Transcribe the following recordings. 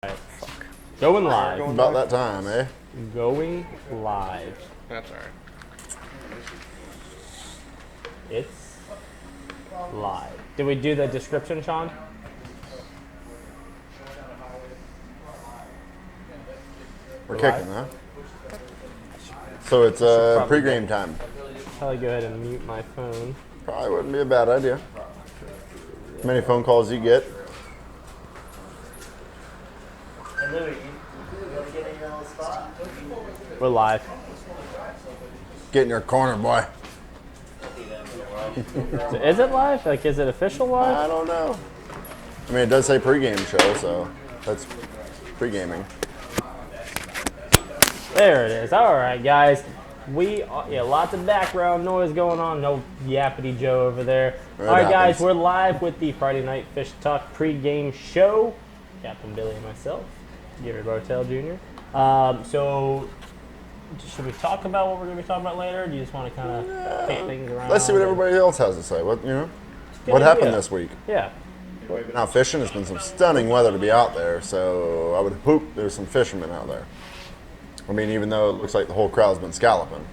Alright, fuck. Going live. About that time, eh? Going live. That's alright. It's live. Did we do the description, Sean? We're Live? kicking, huh? So it's pre-game time. Probably go ahead and mute my phone. Probably wouldn't be a bad idea. As many phone calls you get. Hey Louie, you gonna get in your own spot? We're live. Get in your corner, boy. Is it live? Like, is it official I live? don't know. I mean, it does say pre-game show, so that's pre-gaming. There it is. All right, guys. Lots of background noise going on. No yappity Joe over there. It All right, guys, happens. we're live with the Friday Night Fish Talk pregame show. Captain Billy and myself, Gary Bartell Jr. So, should we talk about what we're going to be talking about later? Or do you just want to kind of kick things around? Let's see what everybody else has to say. What Good what happened idea. this week? Yeah. Now fishing, it's been some stunning weather to be out there, so I would hope there's some fishermen out there. I mean, even though it looks like the whole crowd's been scalloping.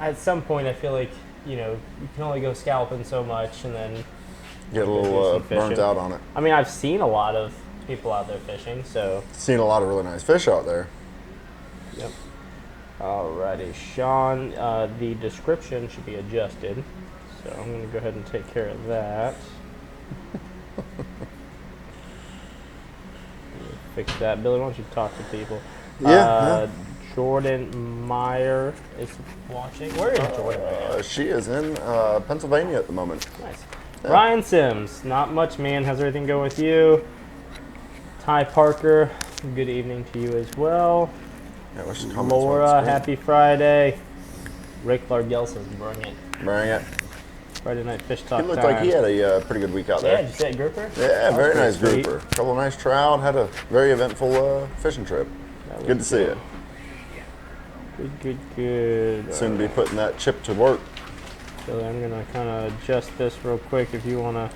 At some point, I feel like, you can only go scalping so much and then Get a do little some burnt fishing. out on it. I mean, I've seen a lot of people out there fishing, so. Seen a lot of really nice fish out there. Yep. Alrighty, Sean, the description should be adjusted, so I'm going to go ahead and take care of that. Fix that. Billy, why don't you talk to people? Yeah. Jordan Meyer is watching. Where is Jordan right now? She is in Pennsylvania at the moment. Nice. Yeah. Ryan Sims, not much, man. How's everything going with you? Ty Parker, good evening to you as well. Yeah, what's the comments on the Laura, screen? happy Friday. Rick Largell says, bring it. Bring it. Friday Night Fish Talk He looked time. like he had a pretty good week out Yeah, there. did you say a grouper? Yeah, That was very pretty nice sweet. grouper. Couple of nice trout. Had a very eventful fishing trip. That was Good to see it. Good. Soon to be putting that chip to work. So I'm going to kind of adjust this real quick if you want to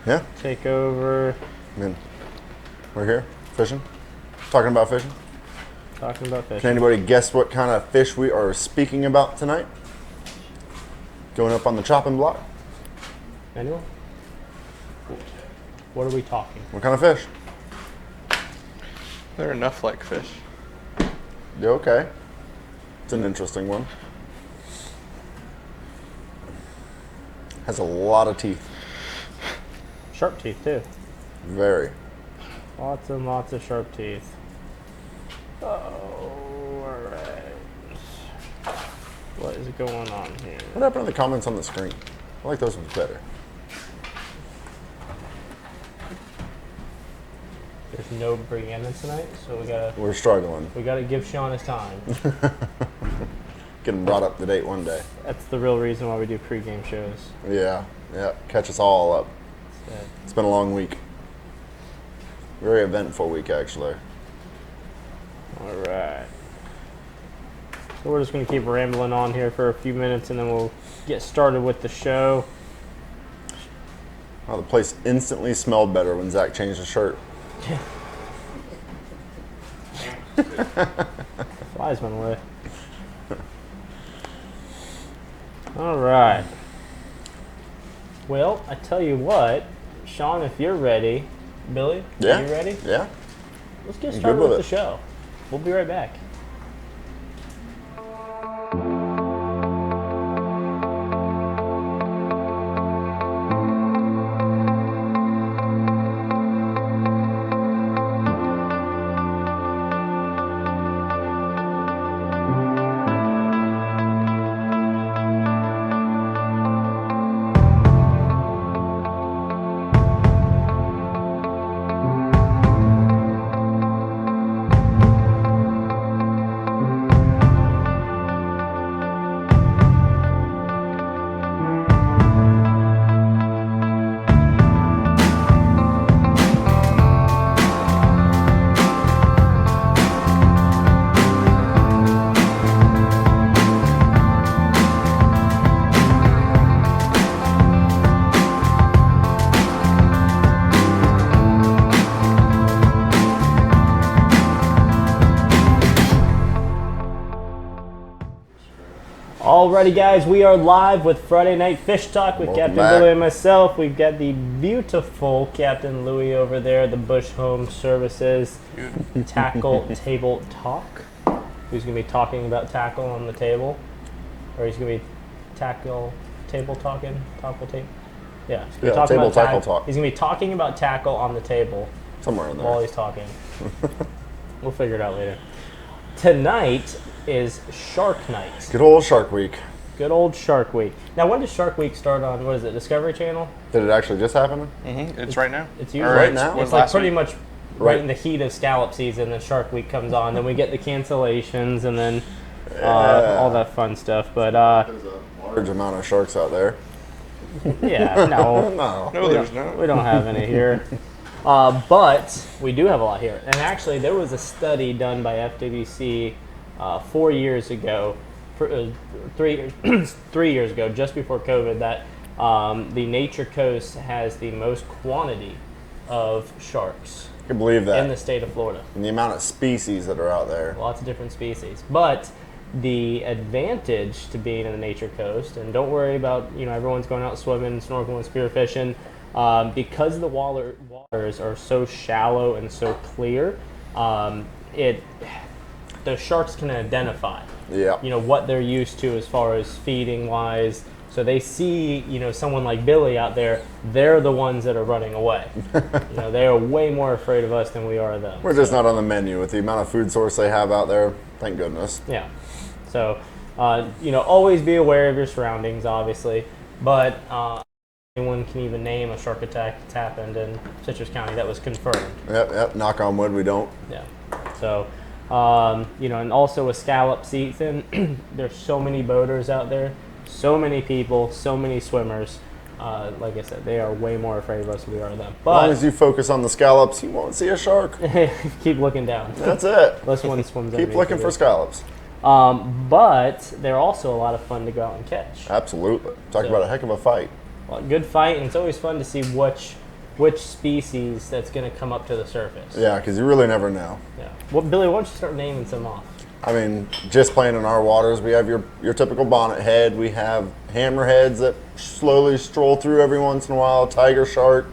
Yeah, take over. I mean, we're here fishing, talking about fishing. Talking about Can fishing. anybody guess what kind of fish we are speaking about tonight? Going up on the chopping block. Anyone? What are we talking? What kind of fish? They're enough like fish. Yeah, okay. It's an interesting one. Has a lot of teeth. Sharp teeth, too. Very. Lots and lots of sharp teeth. Oh, alright. What is going on here? What happened to the comments on the screen? I like those ones better. There's no Brianna tonight, so We're struggling. we gotta give Sean his time. Get them brought up to date one day. That's the real reason why we do pregame shows. Yeah, catch us all up. That- It's been a long week. Very eventful week, actually. Alright. So we're just gonna keep rambling on here for a few minutes and then we'll get started with the show. Oh, the place instantly smelled better when Zach changed his shirt. Flies went away. Alright. Well, I tell you what, Sean, if you're ready, Billy, Yeah. are you ready? Yeah. Let's get I'm started good with with the it. show. We'll be right back. Alrighty, guys, we are live with Friday Night Fish Talk with Welcome Captain back. Louie and myself. We've got the beautiful Captain Louie over there, the Bush Home Services Tackle Table Talk. Who's going to be talking about tackle on the table? Or he's going to be tackle table talking? Tackle table? Yeah, he's gonna be talking table about tackle talk. He's going to be talking about tackle on the table Somewhere in there. while he's talking. We'll figure it out later. Tonight is Shark Night. Good old Shark Week. Good old Shark Week. Now, when does Shark Week start on, what is it, Discovery Channel? Did it actually just happen? It's right now. It's usually Right now? It's like last pretty week. much right in the heat of scallop season, then Shark Week comes on, then we get the cancellations, and then all that fun stuff. But, There's a large amount of sharks out there. yeah, no. No. No, there's not. We don't have any here. But we do have a lot here. And actually, there was a study done by FWC 4 years ago, 3 years ago, just before COVID, that the Nature Coast has the most quantity of sharks I can believe that. in the state of Florida. And the amount of species that are out there. Lots of different species. But the advantage to being in the Nature Coast, and don't worry about, everyone's going out swimming, snorkeling, spearfishing, because the waters are so shallow and so clear, the sharks can identify, Yeah. what they're used to as far as feeding wise. So they see, someone like Billy out there, they're the ones that are running away. They are way more afraid of us than we are of them. We're just not on the menu with the amount of food source they have out there. Thank goodness. Yeah. So, always be aware of your surroundings, obviously. But anyone can even name a shark attack that's happened in Citrus County that was confirmed. Yep. Knock on wood, we don't. Yeah. So, and also with scallop season, there's so many boaters out there, so many people, so many swimmers. Like I said, they are way more afraid of us than we are of them. As long But as you focus on the scallops, you won't see a shark. keep looking down. That's it. Unless one swims Keep underneath looking of for it. scallops. But they're also a lot of fun to go out and catch. Absolutely. Talk So- about a heck of a fight. Well, good fight, and it's always fun to see which species that's going to come up to the surface. Yeah, because you really never know. Yeah. Well, Billy, why don't you start naming some off? I mean, just playing in our waters, we have your typical bonnet head. We have hammerheads that slowly stroll through every once in a while. Tiger shark,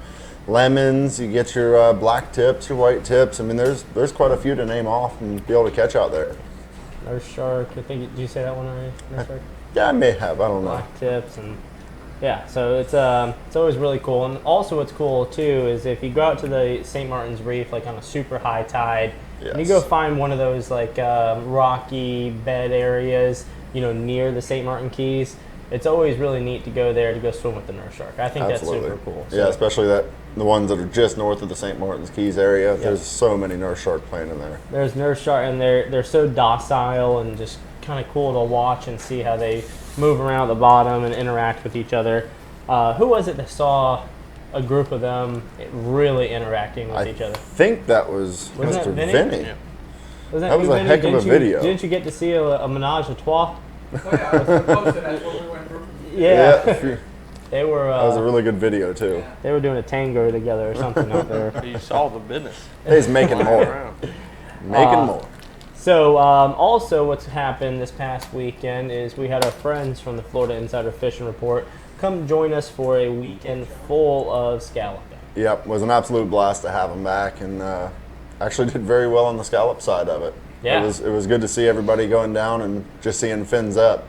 lemons. You get your black tips, your white tips. I mean, there's quite a few to name off and be able to catch out there. Nurse shark. I think did you say that one already? Nurse shark. Yeah, I may have. I don't know. Black tips and yeah. So it's always really cool. And also, what's cool too is if you go out to the St. Martin's Reef like on a super high tide, and you Yes. go find one of those like rocky bed areas, near the St. Martin Keys. It's always really neat to go there to go swim with the nurse shark. I think Absolutely. that's super cool. Yeah, So- especially the ones that are just north of the St. Martin's Keys area. There's so many nurse shark playing in there. There's nurse shark, and they're so docile and just kind of cool to watch and see how they move around the bottom and interact with each other. Who was it that saw a group of them really interacting with each other? I think that was Wasn't Mr. that Vinny? Vinny. Yeah. Wasn't That was you, a Vinny? heck of a Didn't you- video. Didn't you get to see a menage a trois? Oh yeah, I was posted. That's what we went through. Yeah, That they were. was a really good video too. They were doing a tango together or something out there. You saw the business. He's making more. Around. Making more. So, also what's happened this past weekend is we had our friends from the Florida Insider Fishing Report come join us for a weekend full of scalloping. Yep, was an absolute blast to have him back, and actually did very well on the scallop side of it. Yeah. It was good to see everybody going down and just seeing fins up.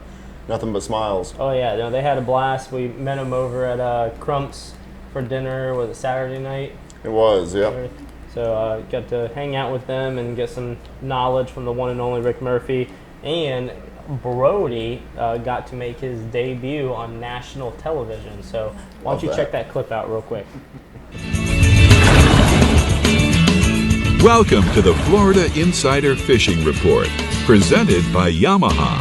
Nothing but smiles. Oh yeah, no, they had a blast. We met them over at Crump's for dinner. Was it Saturday night? It was, yep. So got to hang out with them and get some knowledge from the one and only Rick Murphy. And Brody got to make his debut on national television. So why don't you Love check that. that clip out real quick? Welcome to the Florida Insider Fishing Report, presented by Yamaha.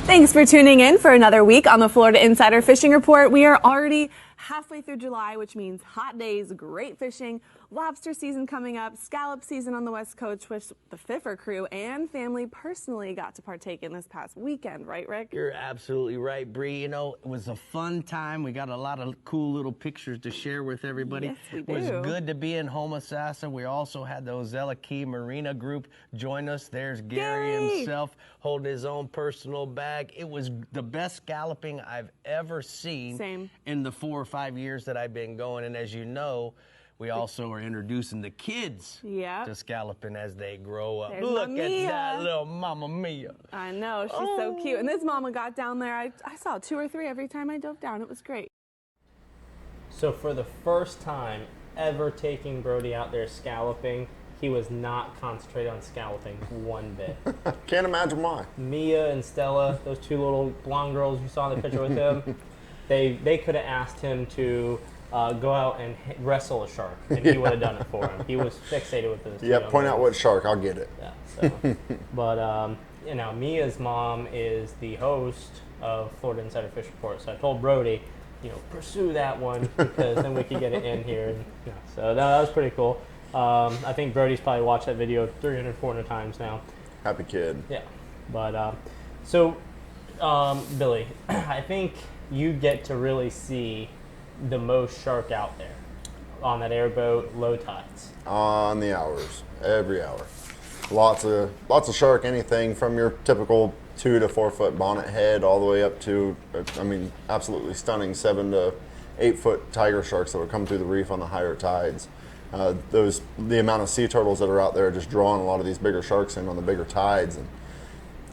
Thanks for tuning in for another week on the Florida Insider Fishing Report. We are already halfway through July, which means hot days, great fishing, lobster season coming up, scallop season on the West Coast, which the Fiffer crew and family personally got to partake in this past weekend, right, Rick? You're absolutely right, Bree. You know, it was a fun time. We got a lot of cool little pictures to share with everybody. Yes, we It was do. good to be in Homosassa. We also had the Ozello Keys Marina group join us. There's Gary himself holding his own personal bag. It was the best scalloping I've ever seen. Same. In the 4 or 5 years that I've been going. And as you know, we also are introducing the kids to scalloping as they grow up. There's Look Mama at Mia. that little Mama Mia. I know, she's so cute. And this mama got down there. I saw 2 or 3 every time I dove down. It was great. So for the first time ever taking Brody out there scalloping, he was not concentrated on scalloping one bit. Can't imagine why. Mia and Stella, those 2 little blonde girls you saw in the picture with him, they could have asked him to go out and wrestle a shark, and he would have done it for him. He was fixated with this. Yep, point out what shark, I'll get it. Yeah. So, but you know, Mia's mom is the host of Florida Insider Fish Report, so I told Brody, you know, pursue that one because then we could get it in here. And, you know, so that was pretty cool. I think Brody's probably watched that video 300, 400 times now. Happy kid. Yeah. But Billy, I think you get to really see the most shark out there on that airboat, low tides. On the hours, every hour. Lots of shark, anything from your typical 2 to 4 foot bonnet head all the way up to, I mean, absolutely stunning 7 to 8 foot tiger sharks that would come through the reef on the higher tides. The amount of sea turtles that are out there just drawing a lot of these bigger sharks in on the bigger tides, and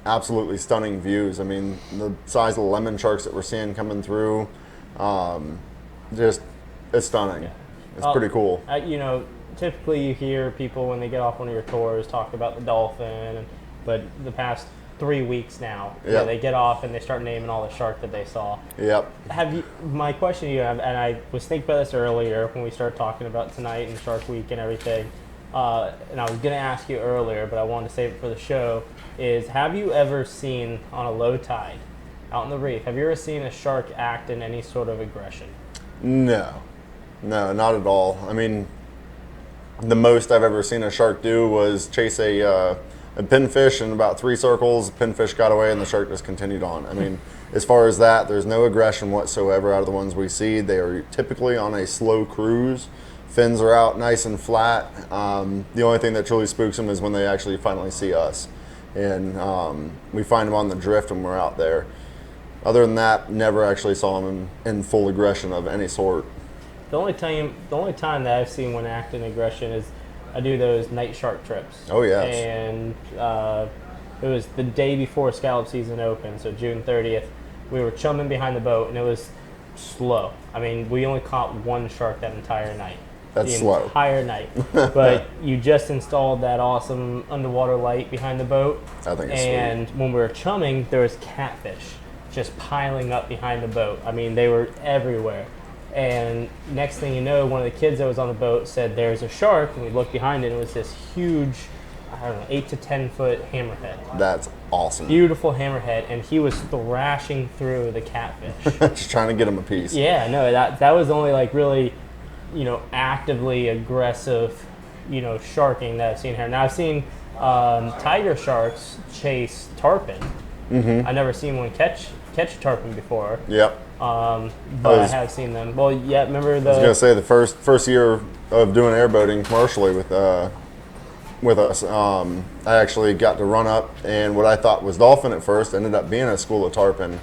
absolutely stunning views. I mean, the size of the lemon sharks that we're seeing coming through, it's stunning. Yeah. It's pretty cool. You know, typically you hear people when they get off one of your tours talk about the dolphin, but the past 3 weeks now, you know, they get off and they start naming all the shark that they saw. Yep. My question to you, and I was thinking about this earlier when we started talking about tonight and Shark Week and everything, and I was going to ask you earlier, but I wanted to save it for the show, is have you ever seen on a low tide out in the reef, have you ever seen a shark act in any sort of aggression? No, not at all. I mean, the most I've ever seen a shark do was chase a pinfish in about 3 circles. The pinfish got away and the shark just continued on. I mean, as far as that, there's no aggression whatsoever out of the ones we see. They are typically on a slow cruise. Fins are out nice and flat. The only thing that truly spooks them is when they actually finally see us. And we find them on the drift when we're out there. Other than that, never actually saw them in full aggression of any sort. The only time that I've seen one act in aggression is I do those night shark trips. Oh, yes. And it was the day before scallop season opened, so June 30th. We were chumming behind the boat, and it was slow. I mean, we only caught 1 shark that entire night. That's the slow. Entire night. But you just installed that awesome underwater light behind the boat. I think it's and sweet. when we were chumming, there was catfish just piling up behind the boat. I mean, they were everywhere. And next thing you know, one of the kids that was on the boat said, "There's a shark," and we looked behind it, and it was this huge, I don't know, 8 to 10 foot hammerhead. That's awesome. Beautiful hammerhead, and he was thrashing through the catfish. Just trying to get him a piece. Yeah, no, that was only like really, you know, actively aggressive, you know, sharking that I've seen here. Now I've seen tiger sharks chase tarpon. Mm-hmm. I've never seen one catch a tarpon before. Yep. But I have seen them. Well, yeah, remember I was gonna say the first year of doing airboating commercially with us, I actually got to run up, and what I thought was dolphin at first ended up being a school of tarpon,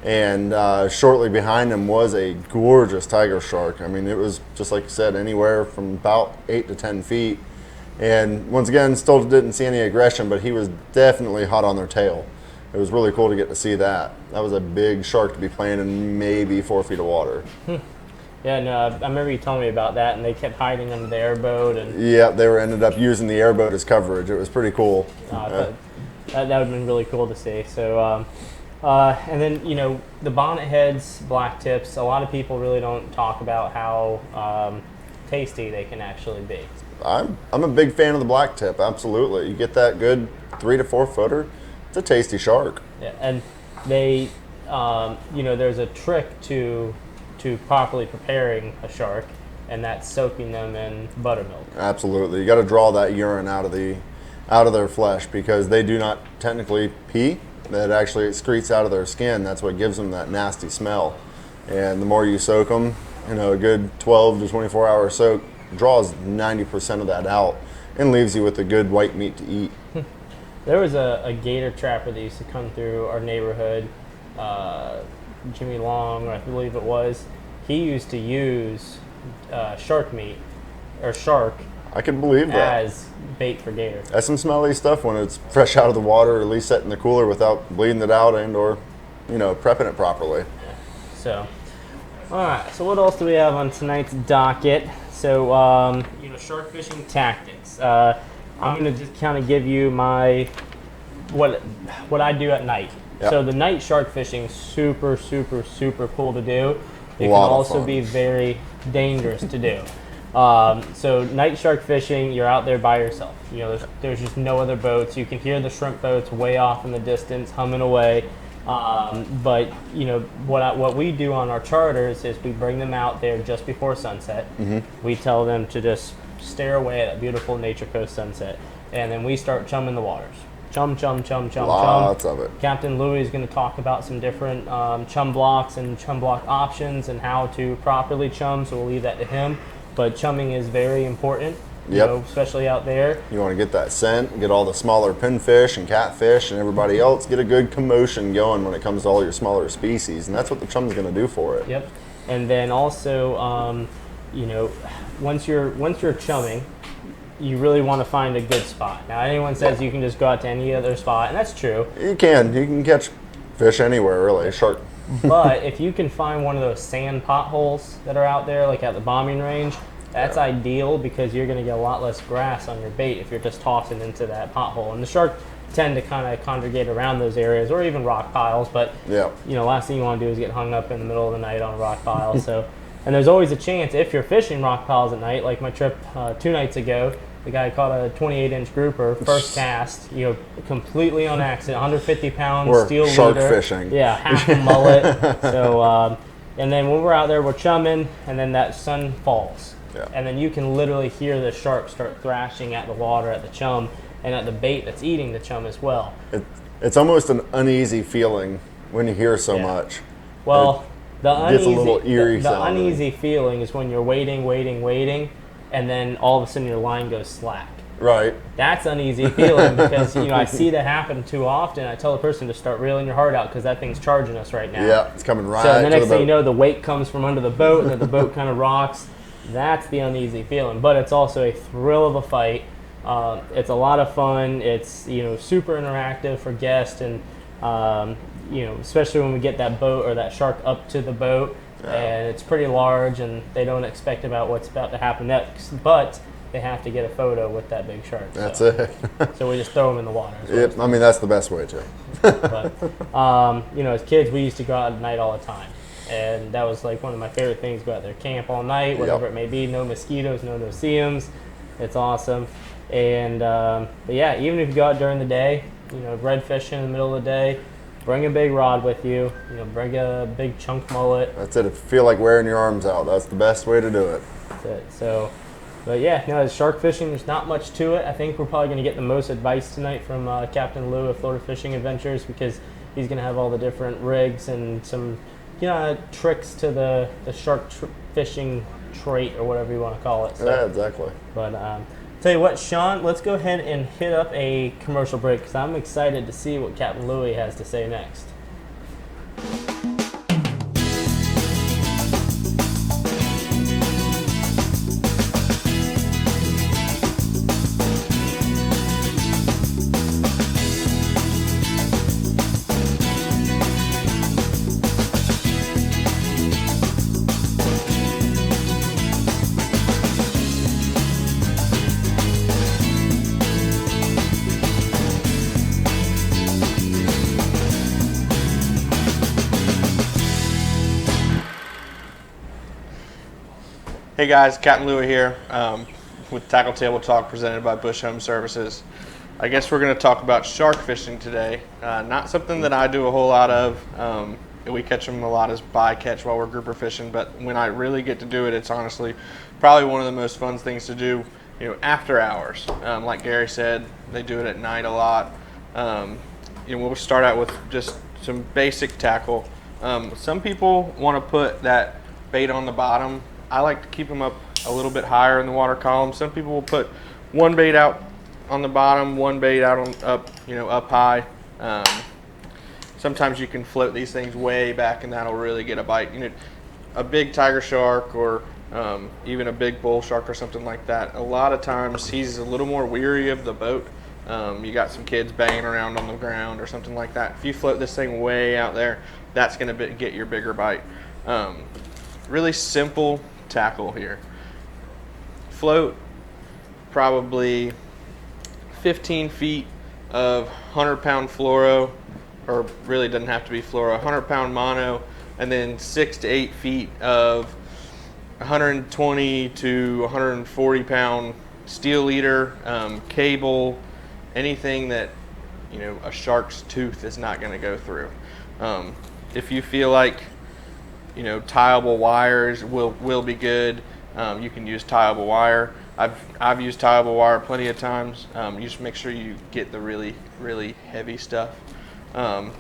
and shortly behind them was a gorgeous tiger shark. I mean, it was just like you said, anywhere from about 8 to 10 feet, and once again, still didn't see any aggression, but he was definitely hot on their tail. It was really cool to get to see that. That was a big shark to be playing in maybe 4 feet of water. Yeah, no, I remember you telling me about that, and they kept hiding under the airboat. And yeah, they ended up using the airboat as coverage. It was pretty cool. that would have been really cool to see. So, and then, you know, the bonnet heads, black tips, a lot of people really don't talk about how tasty they can actually be. I'm a big fan of the black tip, absolutely. You get that good 3 to 4 footer, it's a tasty shark. Yeah, and they, you know, there's a trick to properly preparing a shark, and that's soaking them in buttermilk. Absolutely. You got to draw that urine out of their flesh, because they do not technically pee. That actually excretes out of their skin. That's what gives them that nasty smell. And the more you soak them, a good 12 to 24 hour soak draws 90% of that out and leaves you with a good white meat to eat. There was a gator trapper that used to come through our neighborhood, Jimmy Long, I believe it was. He used to use shark meat, or shark, I can believe that. as bait for gator. That's some smelly stuff when it's fresh out of the water, or at least set in the cooler without bleeding it out and or, prepping it properly. So, all right. So what else do we have on tonight's docket? So, shark fishing tactics. I'm going to just kind of give you what I do at night. Yep. So the night shark fishing, super, super, super cool to do. It can Lot of also fun. be very dangerous to do. So night shark fishing, you're out there by yourself. There's just no other boats. You can hear the shrimp boats way off in the distance humming away. But what we do on our charters is we bring them out there just before sunset. Mm-hmm. We tell them to just stare away at that beautiful Nature Coast sunset, and then we start chumming the waters. Chum, chum, chum, chum, Lots chum. of it. Captain Louie is going to talk about some different chum blocks and chum block options and how to properly chum, so we'll leave that to him. But chumming is very important, Yep. especially out there. You want to get that scent, get all the smaller pinfish and catfish and everybody else, get a good commotion going when it comes to all your smaller species, and that's what the chum's going to do for it. Yep. And then also, once you're chumming, you really want to find a good spot. Now, anyone says you can just go out to any other spot, and that's true. You can catch fish anywhere, really. Shark. But if you can find one of those sand potholes that are out there, like at the bombing range, that's ideal, because you're going to get a lot less grass on your bait if you're just tossing into that pothole. And the shark tend to kind of congregate around those areas, or even rock piles. But Yeah. last thing you want to do is get hung up in the middle of the night on a rock pile. And there's always a chance, if you're fishing rock piles at night, like my trip 2 nights ago, the guy caught a 28-inch grouper, first cast, completely on accident, 150 pounds, We're steel shark leader. fishing. Yeah, half a mullet. So, and then when we're out there, we're chumming, and then that sun falls. Yeah. And then you can literally hear the shark start thrashing at the water, at the chum, and at the bait that's eating the chum as well. It's almost an uneasy feeling when you hear so Yeah. much. Well, the gets a uneasy, little eerie the sounding. uneasy feeling is when you're waiting, and then all of a sudden your line goes slack. Right. That's uneasy feeling, because I see that happen too often. I tell the person to start reeling your heart out, because that thing's charging us right now. Yeah, it's coming right So the to next the thing you boat. know, the weight comes from under the boat, and then the boat kind of rocks. That's the uneasy feeling. But it's also a thrill of a fight. It's a lot of fun. It's super interactive for guests, and especially when we get that boat or that shark up to the boat, and it's pretty large, and they don't expect about what's about to happen next, but they have to get a photo with that big shark. That's it. So we just throw them in the water. Yep. I mean, that's the best way to. But as kids, we used to go out at night all the time, and that was like one of my favorite things. Go out there, camp all night, whatever Yep. it may be. No mosquitoes, no no-see-ums. It's awesome. And but yeah, even if you go out during the day, red fishing in the middle of the day, bring a big rod with you. Bring a big chunk mullet. That's it. If you feel like wearing your arms out, that's the best way to do it. That's it. So, but yeah, as shark fishing, there's not much to it. I think we're probably going to get the most advice tonight from Captain Lou of Florida Fishing Adventures, because he's going to have all the different rigs and some tricks to the shark fishing trait, or whatever you want to call it. So, Yeah, exactly. But tell you what, Sean, let's go ahead and hit up a commercial break, because I'm excited to see what Captain Louie has to say next. Hey guys, Captain Louie here with Tackle Table Talk presented by Bush Home Services. I guess we're going to talk about shark fishing today. Not something that I do a whole lot of. we catch them a lot as bycatch while we're grouper fishing, but when I really get to do it, it's honestly probably one of the most fun things to do, after hours. Like Gary said, they do it at night a lot. We'll start out with just some basic tackle. Some people want to put that bait on the bottom. I like to keep them up a little bit higher in the water column. Some people will put one bait out on the bottom, one bait out on up high. Sometimes you can float these things way back and that'll really get a bite. A big tiger shark or even a big bull shark or something like that. A lot of times he's a little more weary of the boat. You got some kids banging around on the ground or something like that. If you float this thing way out there, that's going to get your bigger bite. Really simple tackle here. Float probably 15 feet of 100-pound fluoro, or really doesn't have to be fluoro, 100-pound mono, and then 6 to 8 feet of 120 to 140-pound steel leader, cable, anything that a shark's tooth is not going to go through. If you feel like tieable wires will be good, you can use tieable wire. I've used tieable wire plenty of times. You just make sure you get the really, really heavy stuff.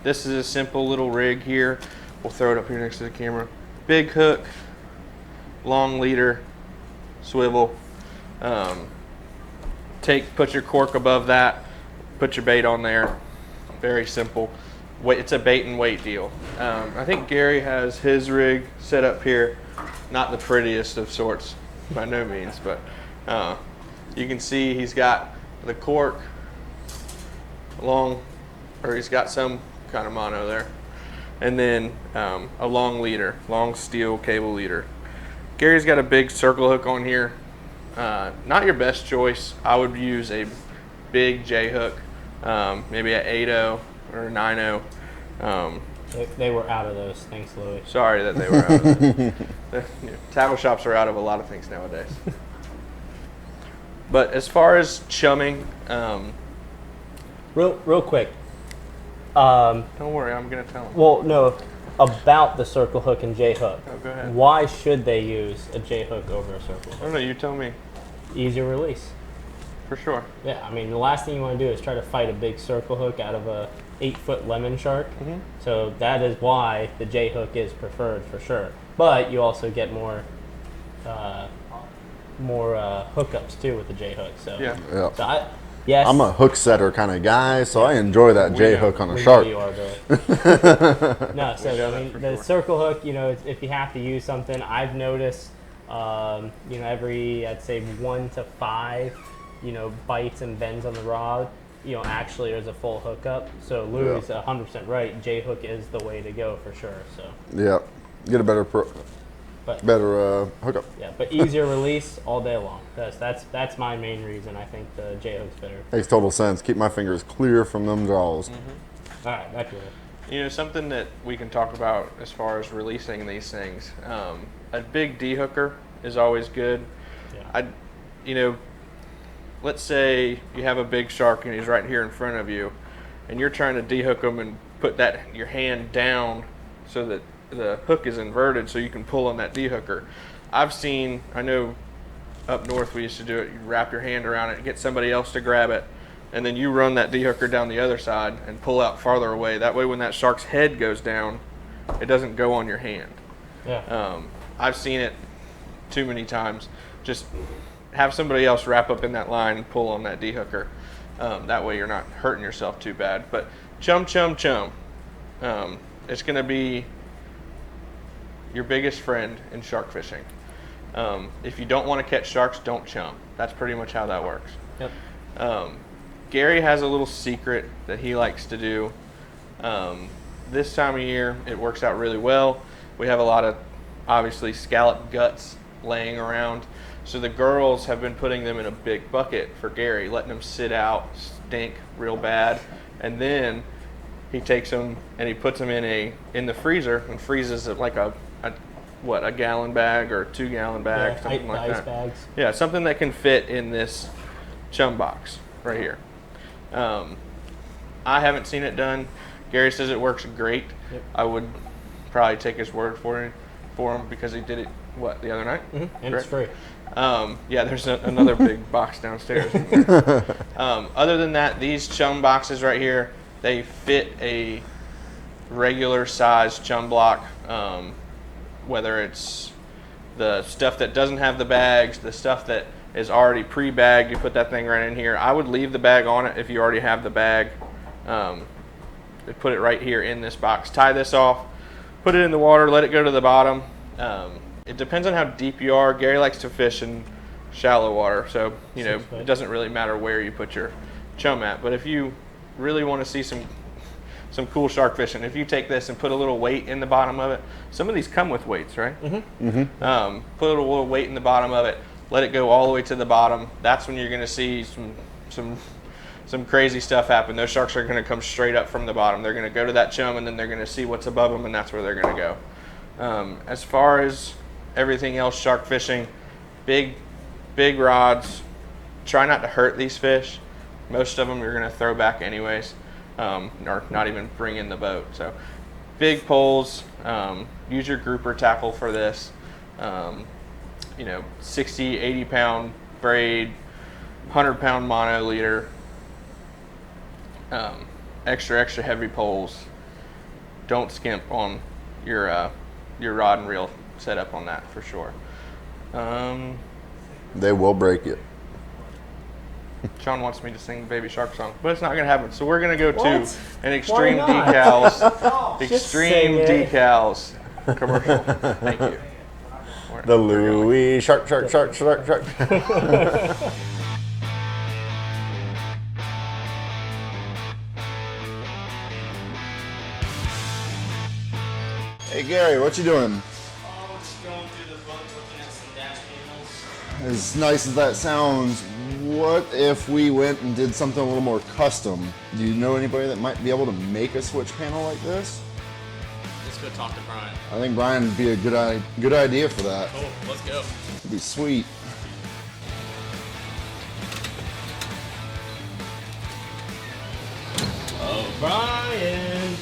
This is a simple little rig here. We'll throw it up here next to the camera. Big hook, long leader, swivel. Put your cork above that, put your bait on there. Very simple. It's a bait and weight deal. I think Gary has his rig set up here. Not the prettiest of sorts by no means, but you can see he's got the cork he's got some kind of mono there, and then a long leader, long steel cable leader. Gary's got a big circle hook on here. Not your best choice. I would use a big J hook, maybe an 8.0 or a 9.0. They were out of those. Thanks, Louie. Sorry that they were out of those. Tackle shops are out of a lot of things nowadays. But as far as chumming, real quick. Don't worry, I'm going to tell them. Well, no, about the circle hook and J hook. Oh, go ahead. Why should they use a J hook over a circle hook? I don't know, you tell me. Easier release. For sure. Yeah, I mean, the last thing you want to do is try to fight a big circle hook out of a 8-foot lemon shark. Mm-hmm. So that is why the J hook is preferred for sure. But you also get more hookups too with the J hook. So Yeah. So yes, I'm a hook setter kind of guy, so I enjoy that J hook on a we shark. know you are, Billy. No, so I mean the circle hook. If you have to use something, I've noticed. Every I'd say 1 to 5. Bites and bends on the rod, actually there's a full hookup. So Louie's 100% right. J hook is the way to go for sure. So yeah, get a better hookup. Yeah, but easier release all day long. That's my main reason. I think the J hook's better. Makes total sense. Keep my fingers clear from them jaws. Mm-hmm. All right, back to it. Something that we can talk about as far as releasing these things. A big D-hooker is always good. Yeah. Let's say you have a big shark and he's right here in front of you, and you're trying to D-hook him and put your hand down so that the hook is inverted so you can pull on that D-hooker. I know up north we used to do it. You wrap your hand around it, get somebody else to grab it, and then you run that D-hooker down the other side and pull out farther away. That way when that shark's head goes down, it doesn't go on your hand. Yeah. I've seen it too many times. Just have somebody else wrap up in that line and pull on that D-hooker. That way you're not hurting yourself too bad. But chum. It's going to be your biggest friend in shark fishing. If you don't want to catch sharks, don't chum. That's pretty much how that works. Yep. Gary has a little secret that he likes to do. This time of year, it works out really well. We have a lot of, obviously, scallop guts laying around. So the girls have been putting them in a big bucket for Gary, letting them sit out, stink real bad, and then he takes them and he puts them in the freezer and freezes it like a gallon bag or 2 gallon bag, something like ice that. Bags. Yeah, something that can fit in this chum box right here. I haven't seen it done. Gary says it works great. Yep. I would probably take his word for him because he did it, the other night? Mm-hmm. And it's free. Yeah, there's another big box downstairs. Other than that, these chum boxes right here, they fit a regular size chum block, whether it's the stuff that doesn't have the bags, the stuff that is already pre-bagged, you put that thing right in here. I would leave the bag on it if you already have the bag. Put it right here in this box. Tie this off, put it in the water, let it go to the bottom. It depends on how deep you are. Gary likes to fish in shallow water, so it doesn't really matter where you put your chum at. But if you really want to see some cool shark fishing, if you take this and put a little weight in the bottom of it, some of these come with weights, right? Mm-hmm. Mm-hmm. Put a little weight in the bottom of it, let it go all the way to the bottom. That's when you're going to see some crazy stuff happen. Those sharks are going to come straight up from the bottom. They're going to go to that chum, and then they're going to see what's above them, and that's where they're going to go. As far as everything else shark fishing, big rods. Try not to hurt these fish. Most of them you're going to throw back anyways, or not even bring in the boat. So big poles. Use your grouper tackle for this. 60, 80 pound braid, 100 pound mono leader. Extra heavy poles. Don't skimp on your rod and reel setup on that for sure. They will break it. Sean wants me to sing the Baby Shark song, but it's not going to happen. So we're going to go What? to an Extreme Why not? Decalz, Just Extreme sing it. Decalz commercial. Thank you. The Louie shark. Hey Gary, what you doing? Oh, just going through the book, looking at some dash panels. As nice as that sounds, what if we went and did something a little more custom? Do you know anybody that might be able to make a switch panel like this? Let's go talk to Brian. I think Brian would be a good idea for that. Cool, let's go. It'd be sweet. Oh, Brian.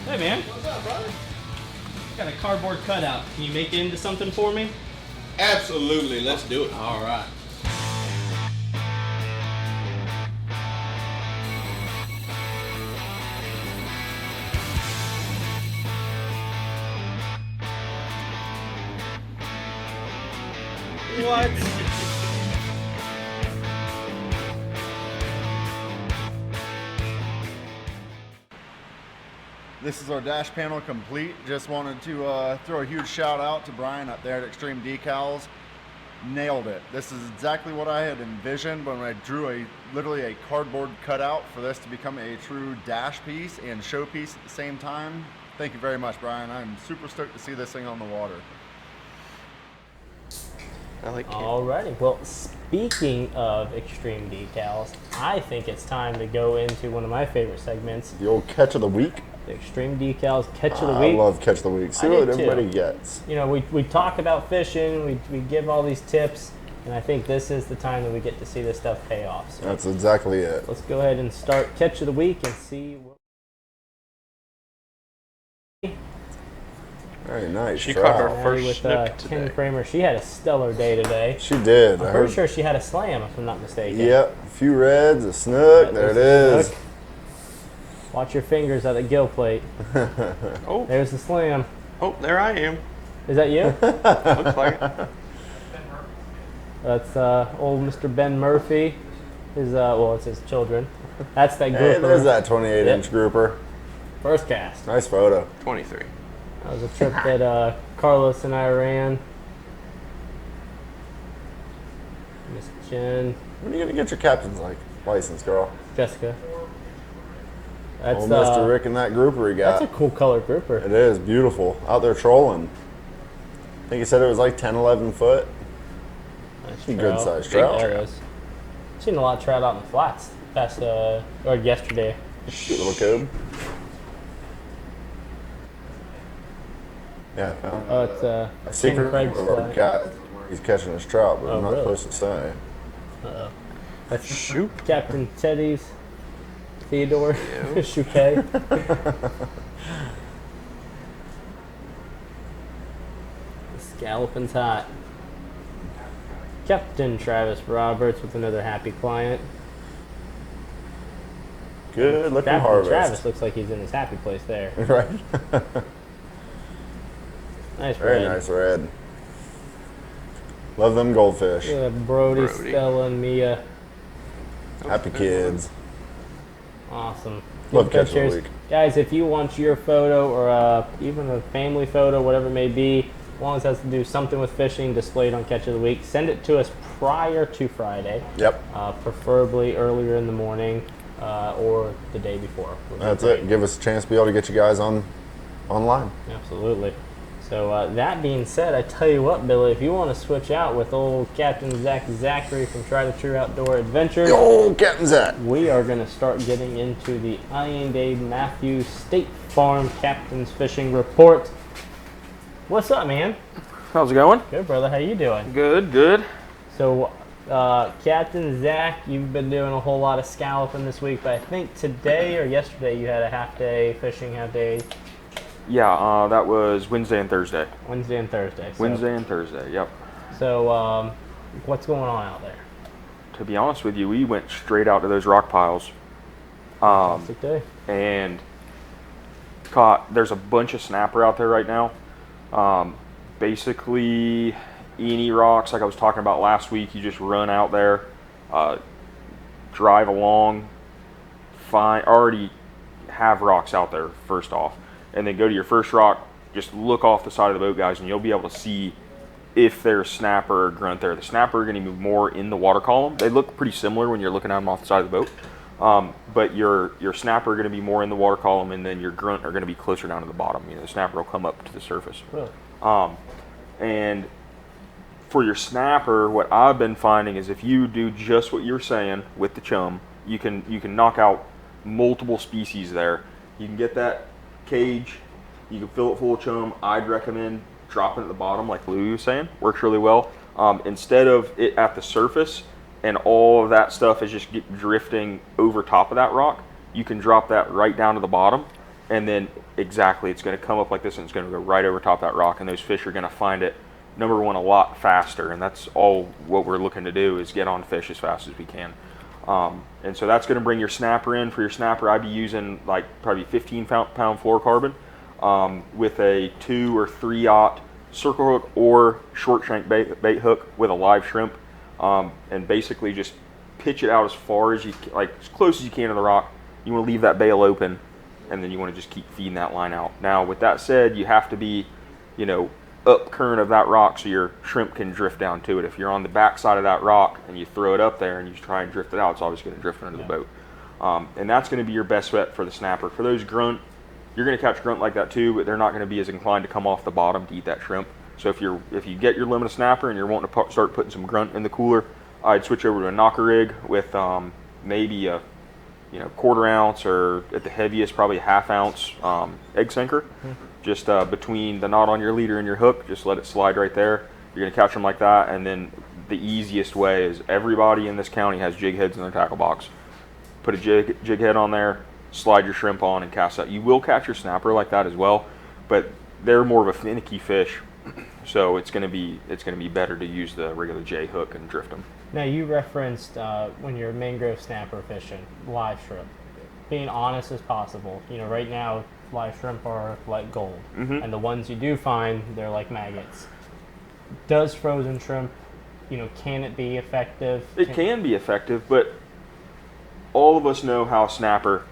Hey, man. What's up, brother? Got a cardboard cutout. Can you make it into something for me? Absolutely. Let's do it. All right. What? This is our dash panel complete. Just wanted to throw a huge shout out to Brian up there at Extreme Decalz. Nailed it. This is exactly what I had envisioned when I drew literally a cardboard cutout for this to become a true dash piece and showpiece at the same time. Thank you very much, Brian. I'm super stoked to see this thing on the water. I like it. Alrighty. Well, speaking of Extreme Decalz, I think it's time to go into one of my favorite segments, The old catch of the week. the Extreme Decalz Catch of the I Week. love catch of the week. See I what do too. everybody gets. You know, we talk about fishing, we give all these tips, and I think this is the time that we get to see this stuff pay off. So That's exactly it. let's go ahead and start Catch of the Week and see what. Very nice. She trout. caught her Maddie first with snook Ken today. Kramer. She had a stellar day today. She did. I'm pretty sure she had a slam, if I'm not mistaken. Yep. A few reds, a snook. There it There's is. the snook. Watch your fingers at the gill plate. Oh, There's the slam. oh, there I am. Is that you? Looks like it. That's old Mr. Ben Murphy. His well, it's his children. That's that Hey, grouper. there's that 28-inch Yep. grouper. First cast. Nice photo. 23. That was a trip that Carlos and I ran. Miss Jen, When are you gonna get your captain's license, girl? Jessica. That's Old Mr. Rick and that grouper he got. That's a cool color grouper. It is beautiful. Out there trolling. I think he said it was like 10, 11 foot. Nice Good trout. sized trout. There it is. Seen a lot of trout out in the flats past or yesterday. Cute little code. Yeah, I found Oh, it's a King secret Craig's of our fly. guy. He's catching his trout, but Oh, I'm not really? supposed to say. Uh-oh. That's Shoot. Captain Teddy's Theodore Chouquet. Scalloping's hot. Captain Travis Roberts with another happy client. Good looking Captain harvest. Travis looks like he's in his happy place there. Right. Nice Very red. nice red. Love them goldfish. Yeah, Brody, Stella, and Mia. Happy kids. Awesome. Love Good catch of the pictures. week. Guys, if you want your photo or even a family photo, whatever it may be, as long as it has to do something with fishing displayed on Catch of the Week, send it to us prior to Friday. Yep. Preferably earlier in the morning or the day before. That's it. Give us a chance to be able to get you guys online. Absolutely. So that being said, I tell you what, Billy, if you want to switch out with old Captain Zac Zachry from Try the True Outdoor Adventures, Yo, Captain Zach. we are going to start getting into the Ayinde Matthews State Farm Captain's Fishing Report. What's up, man? How's it going? Good, brother. How you doing? Good, good. So, Captain Zach, you've been doing a whole lot of scalloping this week, but I think today or yesterday you had a half-day fishing, half-day Yeah, that was Wednesday and Thursday. Wednesday and Thursday. So, Wednesday and Thursday, yep. So, what's going on out there? To be honest with you, we went straight out to those rock piles. Fantastic day. And there's a bunch of snapper out there right now. Basically, any rocks, like I was talking about last week, you just run out there, drive along, already have rocks out there, first off. And then go to your first rock, just look off the side of the boat, guys, and you'll be able to see if there's snapper or grunt there. The snapper are going to move more in the water column. They look pretty similar when you're looking at them off the side of the boat. But your snapper are going to be more in the water column, and then your grunt are going to be closer down to the bottom. You know, the snapper will come up to the surface. Really? And for your snapper, what I've been finding is if you do just what you're saying with the chum, you can knock out multiple species there. You can get that cage, you can fill it full of chum. I'd recommend dropping it at the bottom, like Louie was saying. Works really well. Instead of it at the surface and all of that stuff is just drifting over top of that rock, you can drop that right down to the bottom, and then exactly it's going to come up like this and it's going to go right over top of that rock, and those fish are going to find it, number one, a lot faster, and that's all what we're looking to do is get on fish as fast as we can. And so that's going to bring your snapper in. For your snapper, I'd be using like probably 15-pound fluorocarbon with a 2 or 3/0 circle hook or short shank bait hook with a live shrimp, and basically just pitch it out as far as you like, as close as you can to the rock. You want to leave that bail open, and then you want to just keep feeding that line out. Now, with that said, you have to be, up current of that rock so your shrimp can drift down to it. If you're on the back side of that rock and you throw it up there and you try and drift it out, it's always going to drift under the boat. And that's going to be your best bet for the snapper. For those grunt, you're going to catch grunt like that too, but they're not going to be as inclined to come off the bottom to eat that shrimp. So if you get your limit of snapper and you're wanting to start putting some grunt in the cooler, I'd switch over to a knocker rig with maybe a 1/4 ounce, or at the heaviest probably a 1/2 ounce egg sinker. Just between the knot on your leader and your hook, just let it slide right there. You're going to catch them like that. And then the easiest way is everybody in this county has jig heads in their tackle box. Put a jig head on there, slide your shrimp on, and cast out. You will catch your snapper like that as well, but they're more of a finicky fish, so it's going to be better to use the regular J hook and drift them. Now, you referenced when you're mangrove snapper fishing, live shrimp. Being honest as possible. Right now, live shrimp are like gold. And the ones you do find, they're like maggots. Does frozen shrimp, can it be effective? It can be effective, but all of us know how snapper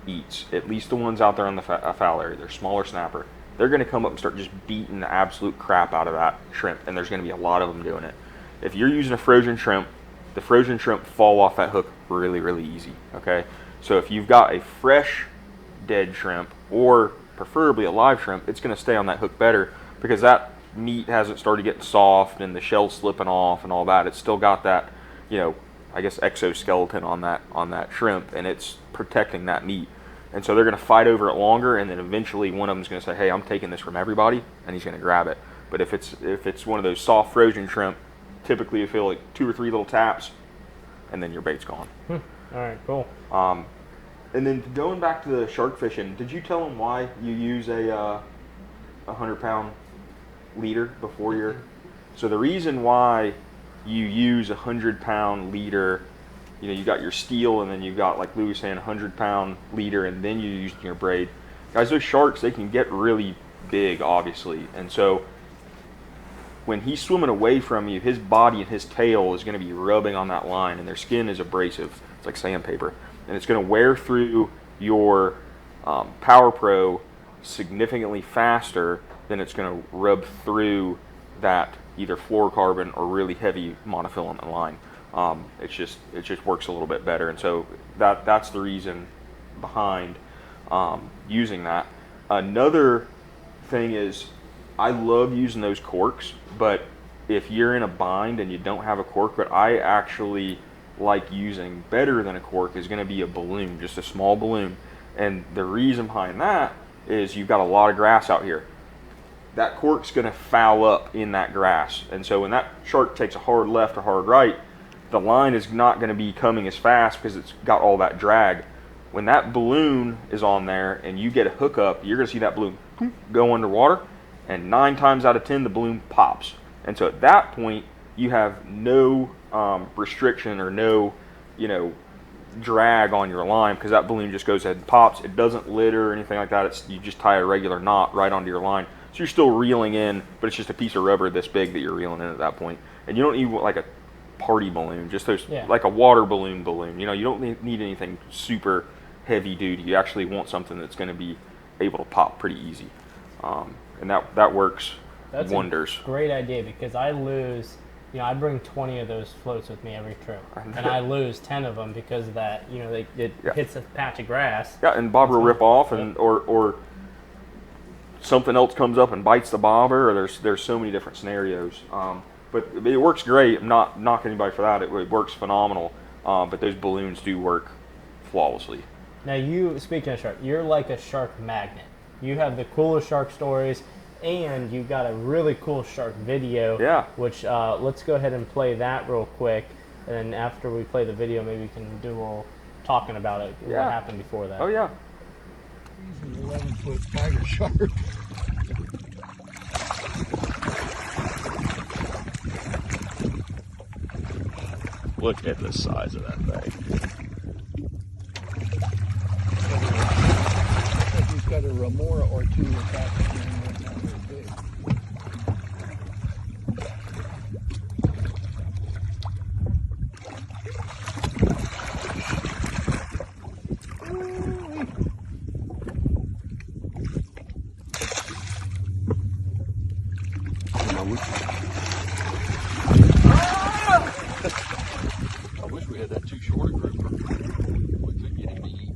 eats. At least the ones out there on the foul area. They're smaller snapper. They're going to come up and start just beating the absolute crap out of that shrimp, and there's going to be a lot of them doing it. If you're using a frozen shrimp, the frozen shrimp fall off that hook really, really easy, okay? So if you've got a fresh dead shrimp, or preferably a live shrimp, it's going to stay on that hook better because that meat hasn't started getting soft and the shell's slipping off and all that. It's still got that, I guess exoskeleton on that shrimp, and it's protecting that meat. And so they're going to fight over it longer, and then eventually one of them's going to say, hey, I'm taking this from everybody, and he's going to grab it. But if it's one of those soft frozen shrimp, typically you feel like 2 or 3 little taps, and then your bait's gone. All right, cool. And then going back to the shark fishing, did you tell them why you use a 100-pound leader before your. So the reason why you use 100-pound leader, you know, you got your steel, and then you got, like Louie was saying, 100-pound leader, and then you use your braid. Guys, those sharks, they can get really big, obviously, and so when he's swimming away from you, his body and his tail is going to be rubbing on that line, and their skin is abrasive. It's like sandpaper, and it's going to wear through your Power Pro significantly faster than it's going to rub through that either fluorocarbon or really heavy monofilament line. It just works a little bit better, and so that's the reason behind using that. Another thing is, I love using those corks, but if you're in a bind and you don't have a cork, what I actually like using better than a cork is going to be a balloon, just a small balloon. And the reason behind that is you've got a lot of grass out here. That cork's going to foul up in that grass, and so when that shark takes a hard left or hard right, the line is not going to be coming as fast because it's got all that drag. When that balloon is on there and you get a hookup, you're going to see that balloon go underwater, and 9 times out of 10 the balloon pops. And so at that point you have no restriction or no, you know, drag on your line, because that balloon just goes ahead and pops. It doesn't litter or anything like that. You just tie a regular knot right onto your line. So you're still reeling in, but it's just a piece of rubber this big that you're reeling in at that point. And you don't need like a party balloon, just those, like a water balloon. You know, you don't need anything super heavy duty. You actually want something that's going to be able to pop pretty easy. And that works wonders. That's a great idea, because I lose, you know, I bring 20 of those floats with me every trip, and I lose 10 of them because of that, you know, it hits a patch of grass. Yeah, and bobber will rip off, and or something else comes up and bites the bobber, or there's so many different scenarios. But it works great. I'm not knocking anybody for that. It works phenomenal. But those balloons do work flawlessly. Now, you, speaking of shark, you're like a shark magnet. You have the coolest shark stories, and you've got a really cool shark video. Yeah. Which, let's go ahead and play that real quick, and then after we play the video, maybe we can do a little talking about it. Yeah. What happened before that? Oh, yeah. He's an 11-foot tiger shark. Look at the size of that thing. He's got a remora or two attached to him. That's not very big. I wish we had that too short a grouper. We could get him to eat.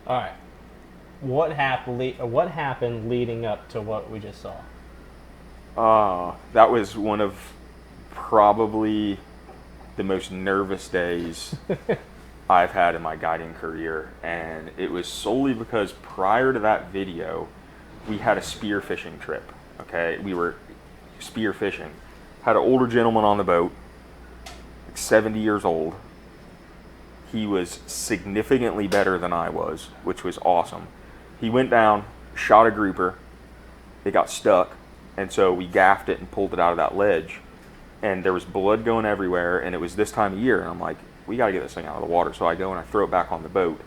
All right. What happened leading up to what we just saw? That was one of probably the most nervous days I've had in my guiding career, and it was solely because prior to that video, we had a spear fishing trip. Okay, we were spear fishing. Had an older gentleman on the boat, like 70 years old. He was significantly better than I was, which was awesome. He went down, shot a grouper, it got stuck, and so we gaffed it and pulled it out of that ledge. And there was blood going everywhere, and it was this time of year, and I'm like, we got to get this thing out of the water. So I go and I throw it back on the boat.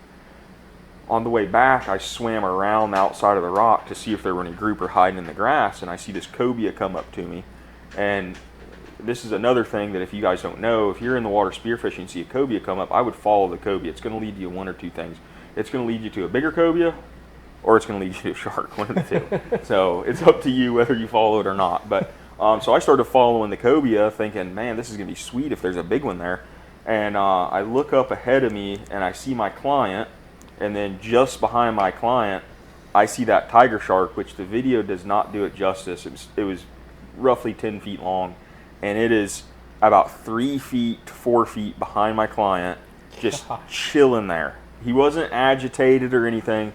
On the way back, I swam around the outside of the rock to see if there were any grouper hiding in the grass, and I see this cobia come up to me. And this is another thing that if you guys don't know, if you're in the water spearfishing and see a cobia come up, I would follow the cobia. It's going to lead you to one or two things. It's going to lead you to a bigger cobia, or it's going to lead you to a shark, one of the two. So it's up to you whether you follow it or not. But so I started following the cobia, thinking, man, this is going to be sweet if there's a big one there. And I look up ahead of me, and I see my client, and then just behind my client, I see that tiger shark, which the video does not do it justice. It was roughly 10 feet long, and it is about 3 feet to 4 feet behind my client, just chilling there. He wasn't agitated or anything,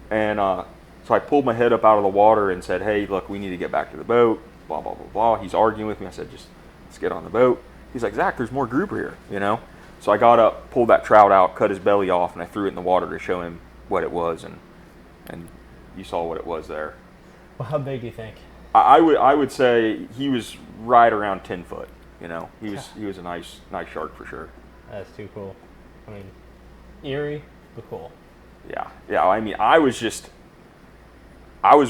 and so I pulled my head up out of the water and said, hey, look, we need to get back to the boat, blah, blah, blah, blah. He's arguing with me. I said, just let's get on the boat. He's like, Zach, there's more grouper here, you know? So I got up, pulled that trout out, cut his belly off, and I threw it in the water to show him what it was, and you saw what it was there. Well, how big do you think? I would say he was right around 10 foot. You know, he was a nice shark for sure. That's too cool. I mean, eerie, but cool. Yeah. I mean, I was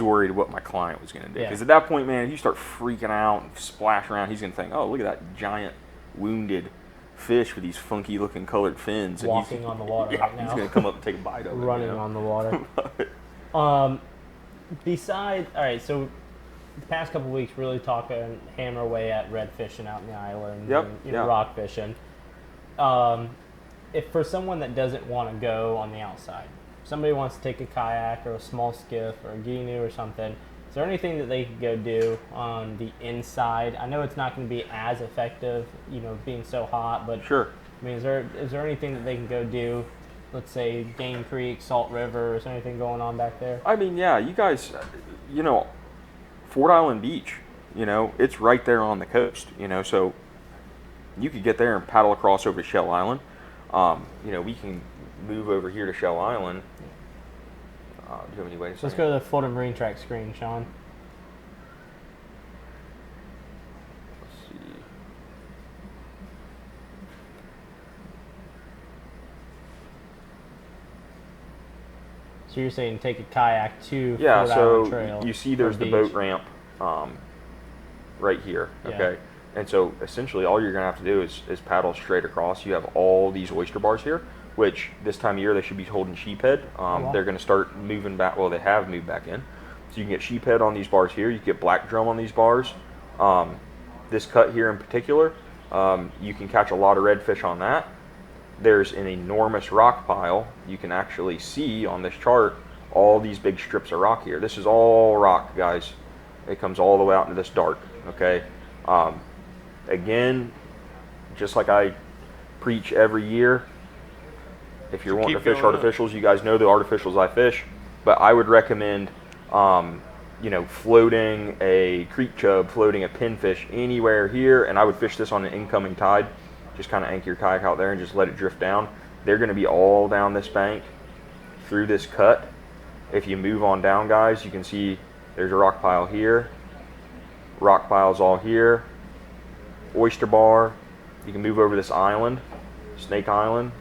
worried what my client was going to do, because at that point, man, if you start freaking out and splash around, he's going to think, oh, look at that giant wounded fish with these funky looking colored fins. Walking on the water right now. He's going to come up and take a bite of it. Running on the water. All right, so the past couple of weeks, really talking, hammer away at red fishing out in the island, and, rock fishing. If for someone that doesn't want to go on the outside, somebody wants to take a kayak or a small skiff or a canoe or something, is there anything that they could go do on the inside? I know it's not going to be as effective, being so hot, but sure. I mean, is there anything that they can go do? Let's say Game Creek, Salt River, is there anything going on back there? I mean, yeah, you guys, Fort Island Beach, it's right there on the coast, so you could get there and paddle across over to Shell Island. We can move over here to Shell Island. Do you have any way to say Let's go to the Florida Marine Track screen, Sean. Let's see. So you're saying take a kayak to Yeah, Fort so Island Trail? you see there's the beach. boat ramp right here, okay? And so essentially all you're going to have to do is paddle straight across. You have all these oyster bars here, which this time of year they should be holding sheephead. They're going to start moving back. Well, they have moved back in. So you can get sheephead on these bars here. You can get black drum on these bars. This cut here in particular, you can catch a lot of redfish on that. There's an enormous rock pile. You can actually see on this chart all these big strips of rock here. This is all rock, guys. It comes all the way out into this dark, okay? Again, just like I preach every year, if you're wanting to fish artificials, you guys know the artificials I fish, but I would recommend, floating a creek chub, floating a pinfish anywhere here, and I would fish this on an incoming tide. Just kind of anchor your kayak out there and just let it drift down. They're going to be all down this bank through this cut. If you move on down, guys, you can see there's a rock pile here. Rock piles all here. Oyster bar. You can move over this island, Snake Island.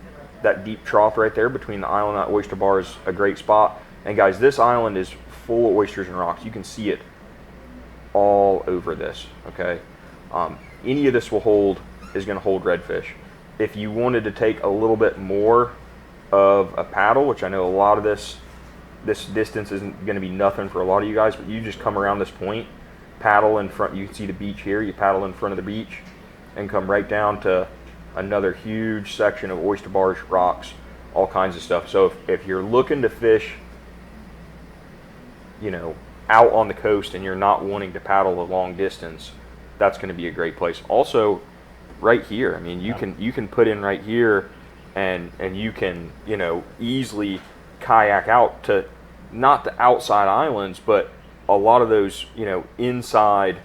That deep trough right there between the island and that oyster bar is a great spot. And guys, this island is full of oysters and rocks. You can see it all over this, okay? Any of this is going to hold redfish. If you wanted to take a little bit more of a paddle, which I know a lot of this distance isn't going to be nothing for a lot of you guys, but you just come around this point, paddle in front. You can see the beach here. You paddle in front of the beach and come right down to another huge section of oyster bars, rocks, all kinds of stuff. So if you're looking to fish, out on the coast and you're not wanting to paddle a long distance, that's going to be a great place. Also, right here, I mean, you can put in right here, and you can easily kayak out to not the outside islands, but a lot of those inside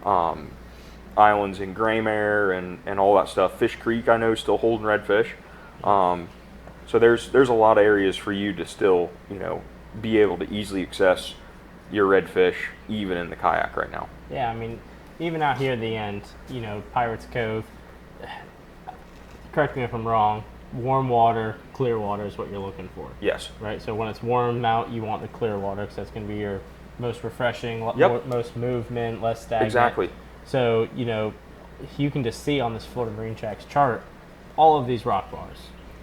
islands in Graymare and all that stuff. Fish Creek, I know, is still holding redfish. So there's a lot of areas for you to still be able to easily access your redfish even in the kayak right now. Yeah, I mean, even out here at the end, Pirates Cove, correct me if I'm wrong, warm water, clear water is what you're looking for. Yes. Right? So when it's warm out, you want the clear water because that's going to be your most refreshing, most movement, less stagnant. Exactly. So, you can just see on this Florida Marine Tracks chart all of these rock bars.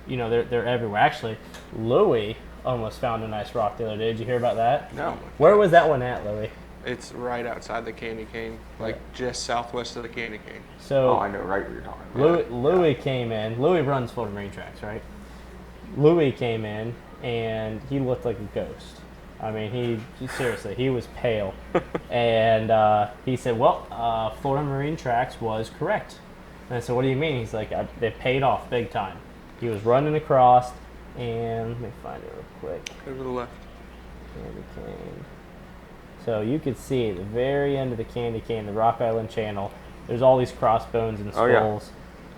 They're everywhere. Actually, Louie almost found a nice rock the other day. Did you hear about that? No. Where was that one at, Louie? It's right outside the candy cane, like just southwest of the candy cane. So I know right where you're talking about. Louie came in. Louie runs Florida Marine Tracks, right? Louie came in, and he looked like a ghost. I mean, seriously, he was pale. And he said, well, Florida Marine Tracks was correct. And I said, what do you mean? He's like, they paid off big time. He was running across, and let me find it real quick. Over the left. Candy cane. So you could see at the very end of the candy cane, the Rock Island Channel, there's all these crossbones and skulls.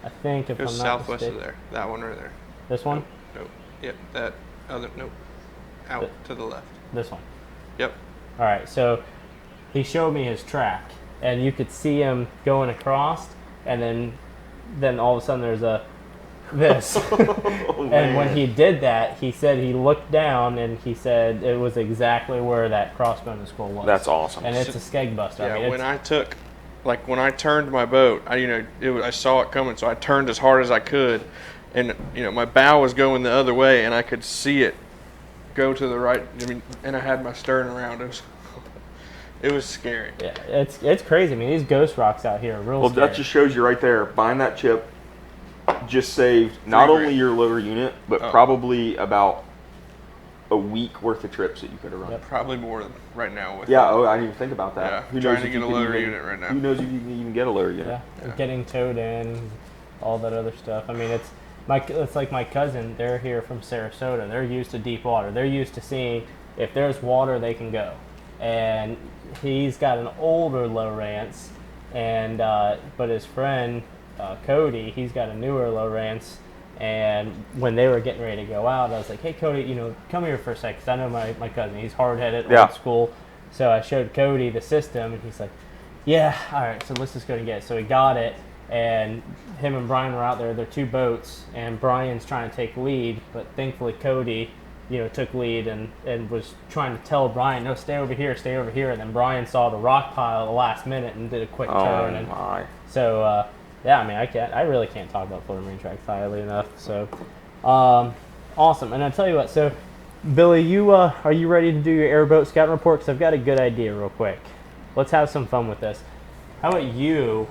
I think if It was I'm not southwest mistaken. of there. That one right there. This one? Nope. Yep. That other. Nope. Out to the left. This one. Yep. All right, so he showed me his track, and you could see him going across, and then all of a sudden there's this. And when he did that, he said he looked down, and he said it was exactly where that crossbone skull was. That's awesome. And it's a skeg buster. Yeah. I mean, When I turned my boat, I saw it coming, so I turned as hard as I could, and my bow was going the other way, and I could see it go to the right. And I had my stern around. It was scary. Yeah, it's crazy. I mean, these ghost rocks out here are real. Well, scary. that just shows you right there. Buying that chip just saved not only your lower unit, but probably about a week worth of trips that you could have run. Yep. Probably more than right now. With Yeah, I didn't even think about that. Yeah, Who trying knows to if get you a could lower even- unit right now. Who knows if you can even get a lower unit? Yeah, getting towed in, all that other stuff. I mean, it's like my cousin. They're here from Sarasota. They're used to deep water. They're used to seeing if there's water, they can go. And he's got an older Lowrance, and but his friend Cody, he's got a newer Lowrance. And when they were getting ready to go out, I was like, "Hey, Cody, come here for a sec, 'cause I know my cousin. He's hard-headed, old school." So I showed Cody the system, and he's like, "Yeah, all right. So let's just go to get it." So he got it, and him and Brian were out there. They're two boats, and Brian's trying to take lead, but thankfully Cody, took lead and was trying to tell Brian, "No, stay over here, stay over here." And then Brian saw the rock pile at the last minute and did a quick turn. And my! So. Yeah, I mean, I really can't talk about Florida Marine Tracks highly enough. So, awesome. And I'll tell you what. So, Billy, are you ready to do your airboat scouting report? Because I've got a good idea, real quick. Let's have some fun with this. How about you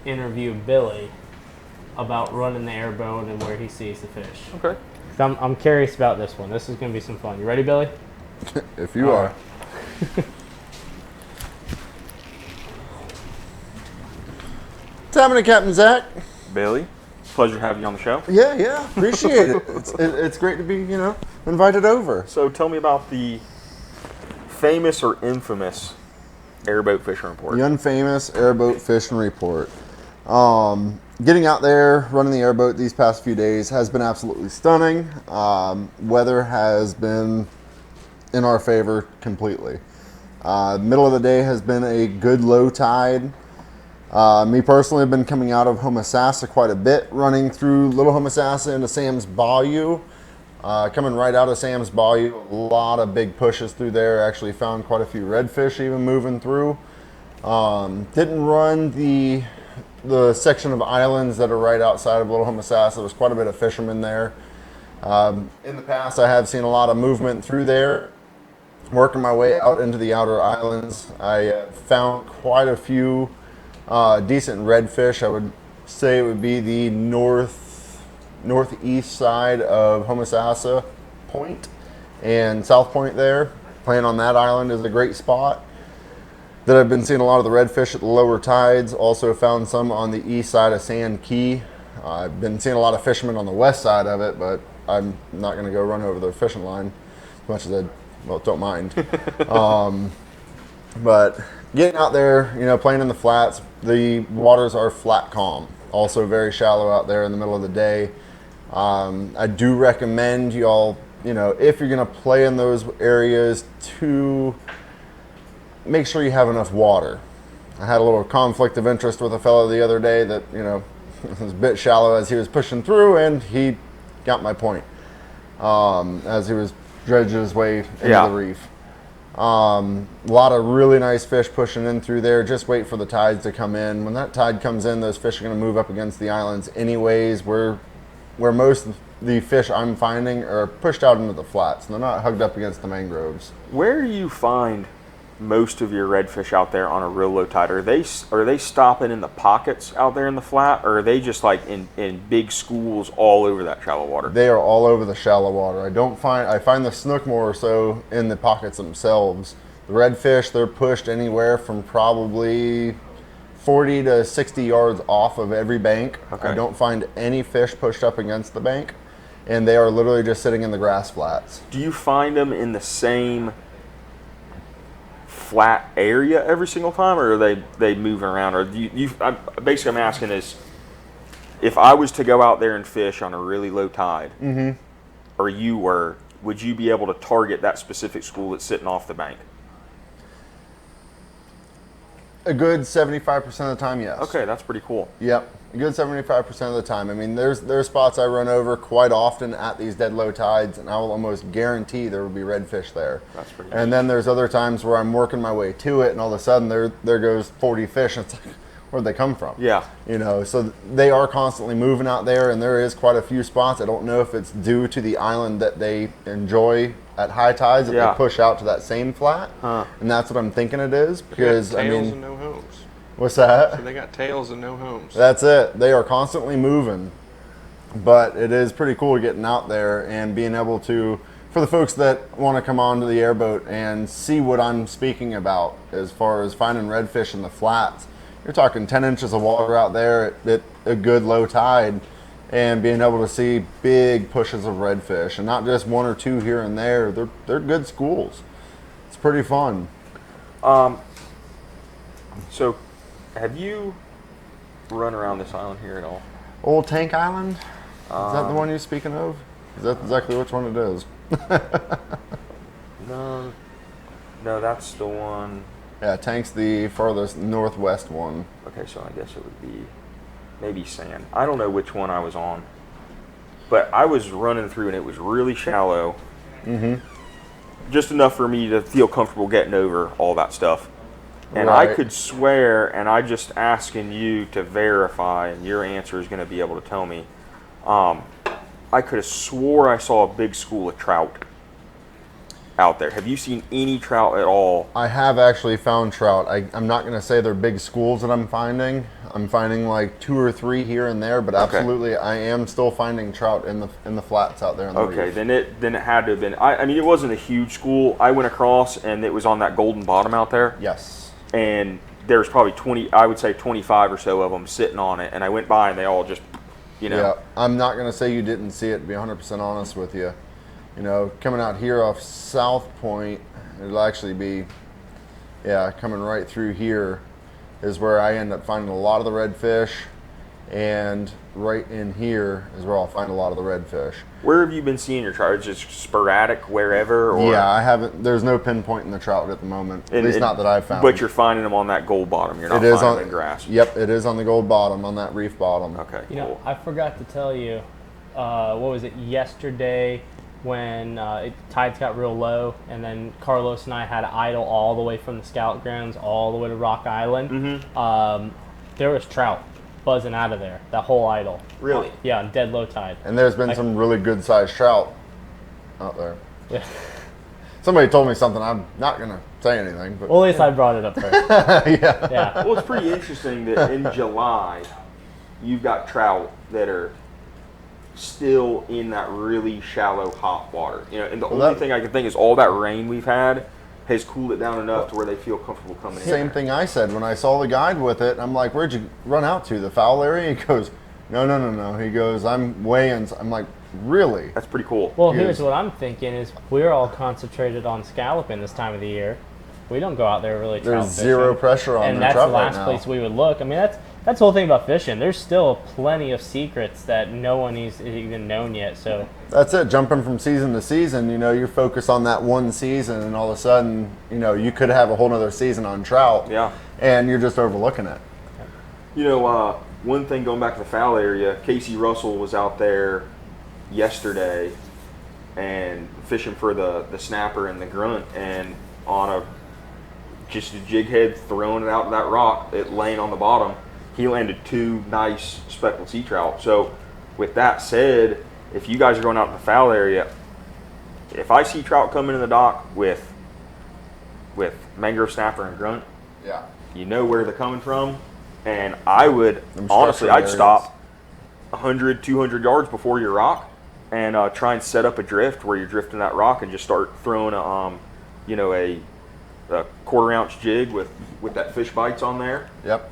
interview Billy about running the airboat and where he sees the fish? Okay. I'm curious about this one. This is going to be some fun. You ready, Billy? If you are. What's happening, Captain Zach? Billy, pleasure having you on the show. Yeah, appreciate it. It's great to be, invited over. So tell me about the famous or infamous airboat fishing report. The unfamous airboat fishing report. Getting out there, running the airboat these past few days has been absolutely stunning. Weather has been in our favor completely. Middle of the day has been a good low tide. Me personally, have been coming out of Homosassa quite a bit, running through Little Homosassa into Sam's Bayou. Coming right out of Sam's Bayou, a lot of big pushes through there. Actually found quite a few redfish even moving through. Didn't run the section of islands that are right outside of Little Homosassa. There was quite a bit of fishermen there. In the past, I have seen a lot of movement through there. Working my way out into the outer islands, I found quite a few decent redfish. I would say it would be the northeast side of Homosassa Point and South Point there. Playing on that island is a great spot. That I've been seeing a lot of the redfish at the lower tides. Also found some on the east side of Sand Key. I've been seeing a lot of fishermen on the west side of it, but I'm not going to go run over the fishing line as much as I don't mind. But getting out there, playing in the flats, the waters are flat calm. Also very shallow out there in the middle of the day. I do recommend y'all, if you're going to play in those areas, to make sure you have enough water. I had a little conflict of interest with a fellow the other day that, was a bit shallow as he was pushing through, and he got my point as he was dredging his way into the reef. A lot of really nice fish pushing in through there. Just wait for the tides to come in. When that tide comes in, those fish are going to move up against the islands anyways. Where most of the fish I'm finding are pushed out into the flats. They're not hugged up against the mangroves. Where do you find most of your redfish out there on a real low tide? Are they stopping in the pockets out there in the flat, or are they just like in big schools all over that shallow water? They are all over the shallow water. I find the snook more so in the pockets themselves. The redfish, they're pushed anywhere from probably 40 to 60 yards off of every bank. Okay. I don't find any fish pushed up against the bank, and they are literally just sitting in the grass flats. Do you find them in the same flat area every single time, or are they moving around? Or basically I'm asking is, if I was to go out there and fish on a really low tide, Mm-hmm. or you were, would you be able to target that specific school that's sitting off the bank? A good 75% of the time, yes. Okay, that's pretty cool. Yep, a good 75% of the time. I mean, there's spots I run over quite often at these dead low tides, and I will almost guarantee there will be redfish there. That's pretty And then there's other times where I'm working my way to it, and all of a sudden there goes 40 fish, and it's like, where'd they come from? Yeah. You know, so they are constantly moving out there, and there is quite a few spots. I don't know if it's due to the island that they enjoy at high tides that Yeah. they push out to that same flat, and that's what I'm thinking it is. Because I tails mean, and no homes. what's that? So they got tails and no homes. That's it. They are constantly moving, but it is pretty cool getting out there and being able to, for the folks that want to come onto the airboat and see what I'm speaking about as far as finding redfish in the flats. You're talking 10 inches of water out there at a good low tide, and being able to see big pushes of redfish, and not just one or two here and there. They're good schools. It's pretty fun. So, have you run around this island here at all? Old Tank Island? Is that the one you're speaking of? Is that exactly which one it is? No, that's the one. Yeah, Tank's the farthest northwest one. Okay, so I guess it would be maybe sand. I don't know which one I was on, but I was running through and it was really shallow. Mm-hmm. Just enough for me to feel comfortable getting over all that stuff. And Right. I could swear, and I just asking you to verify, and your answer is going to be able to tell me. I could have swore I saw a big school of trout out there. Have you seen any trout at all? I have actually found trout. I'm not going to say they're big schools that I'm finding. I'm finding like 2 or 3 here and there, but absolutely I am still finding trout in the flats out there. On the Okay, reef. then it had to have been. I mean, it wasn't a huge school. I went across and it was on that golden bottom out there. Yes. And there's probably 20, I would say 25 or so of them sitting on it. And I went by and they all just, you know. Yeah, I'm not going to say you didn't see it, to be 100% honest with you. You know, coming out here off South Point, it'll actually be, yeah, coming right through here is where I end up finding a lot of the redfish, and right in here is where I'll find a lot of the redfish. Where have you been seeing your trout? Just sporadic, wherever? Or? Yeah, I haven't. There's no pinpoint in the trout at the moment. At least not that I've found. But you're finding them on that gold bottom. You're not finding them in grass. Yep, it is on the gold bottom, on that reef bottom. Okay. You know, I forgot to tell you, what was it, yesterday when tides got real low, and then Carlos and I had to idle all the way from the scout grounds all the way to Rock Island. Mm-hmm. There was trout buzzing out of there, that whole idle. Really? Yeah, on dead low tide. And there's been some really good sized trout out there. Yeah. Somebody told me something. I'm not going to say anything. But Well, at least I brought it up first. Yeah. Yeah. Well, it's pretty interesting that in July, you've got trout that are still in that really shallow hot water. You know, and the only thing I can think is all that rain we've had has cooled it down enough to where they feel comfortable coming in. Same thing I said when I saw the guide with it. I'm like, where'd you run out to? The foul area? He goes, no. He goes, I'm way in. I'm like, really? That's pretty cool. Well, here's what I'm thinking is we're all concentrated on scalloping this time of the year. We don't go out there really trout There's zero fishing. pressure on and the that's trout the right last now. place we would look. I mean, that's the whole thing about fishing. There's still plenty of secrets that no one has even known yet. So That's it. Jumping from season to season, you know, you focus on that one season, and all of a sudden, you know, you could have a whole nother season on trout. Yeah. And you're just overlooking it. You know, one thing going back to the foul area, Casey Russell was out there yesterday and fishing for the snapper and the grunt, and on just a jig head throwing it out to that rock, it laying on the bottom, he landed 2 nice speckled sea trout. So with that said, if you guys are going out in the foul area, if I see trout coming in the dock with mangrove snapper and grunt, yeah, you know where they're coming from. And I would, honestly, structured I'd areas. stop 100, 200 yards before your rock and try and set up a drift where you're drifting that rock and just start throwing a quarter-ounce jig with that fish bites on there. Yep.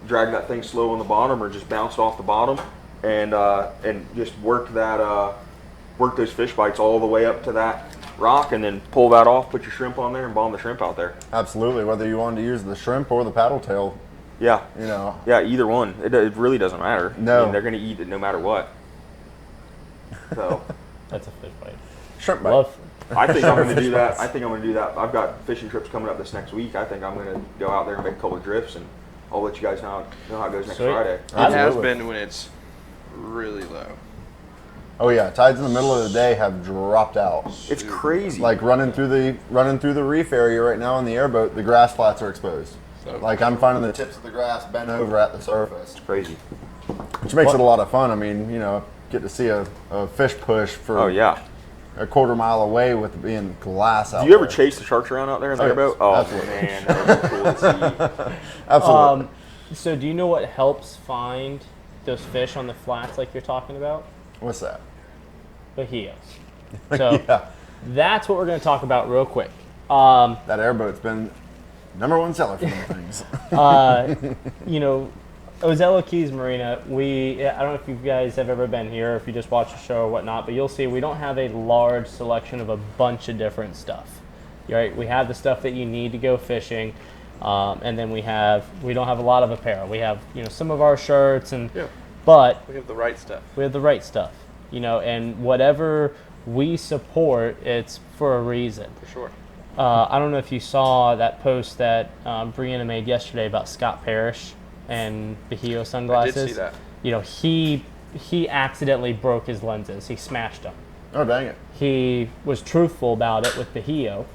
Drag that thing slow on the bottom or just bounce off the bottom and just work those fish bites all the way up to that rock, and then pull that off, put your shrimp on there, and bomb the shrimp out there. Absolutely. Whether you wanted to use the shrimp or the paddle tail, Yeah. You know. Yeah, either one. It really doesn't matter. No. I mean, they're going to eat it no matter what. So. That's a fish bite. Shrimp bite. Love. I think I'm going to do that. I've got fishing trips coming up this next week. I think I'm going to go out there and make a couple of drifts, and I'll let you guys know how it goes next Sweet. Friday. It has been when it's really low. Oh yeah, tides in the middle of the day have dropped out. It's crazy. Like running through the reef area right now on the airboat, the grass flats are exposed. Like I'm finding the tips of the grass bent over at the surface. It's crazy. Which makes it a lot of fun. I mean, you know, get to see a fish push for a quarter mile away with it being glass out. Do you ever chase the sharks around out there in the airboat? Oh absolutely. Man, that would be cool to see. Absolutely. So do you know what helps find those fish on the flats like you're talking about? What's that? Bahios. So that's what we're going to talk about real quick. That airboat's been #1 seller for those things. You know, Ozello Keys Marina, I don't know if you guys have ever been here or if you just watch the show or whatnot, but you'll see we don't have a large selection of a bunch of different stuff. Right? We have the stuff that you need to go fishing, and then we don't have a lot of apparel. We have, you know, some of our shirts, but we have the right stuff. We have the right stuff, you know, and whatever we support, it's for a reason. For sure. I don't know if you saw that post that Brianna made yesterday about Scott Parrish and Bahio sunglasses. I did see that. You know, he accidentally broke his lenses. He smashed them. Oh, dang it. He was truthful about it with Bahio.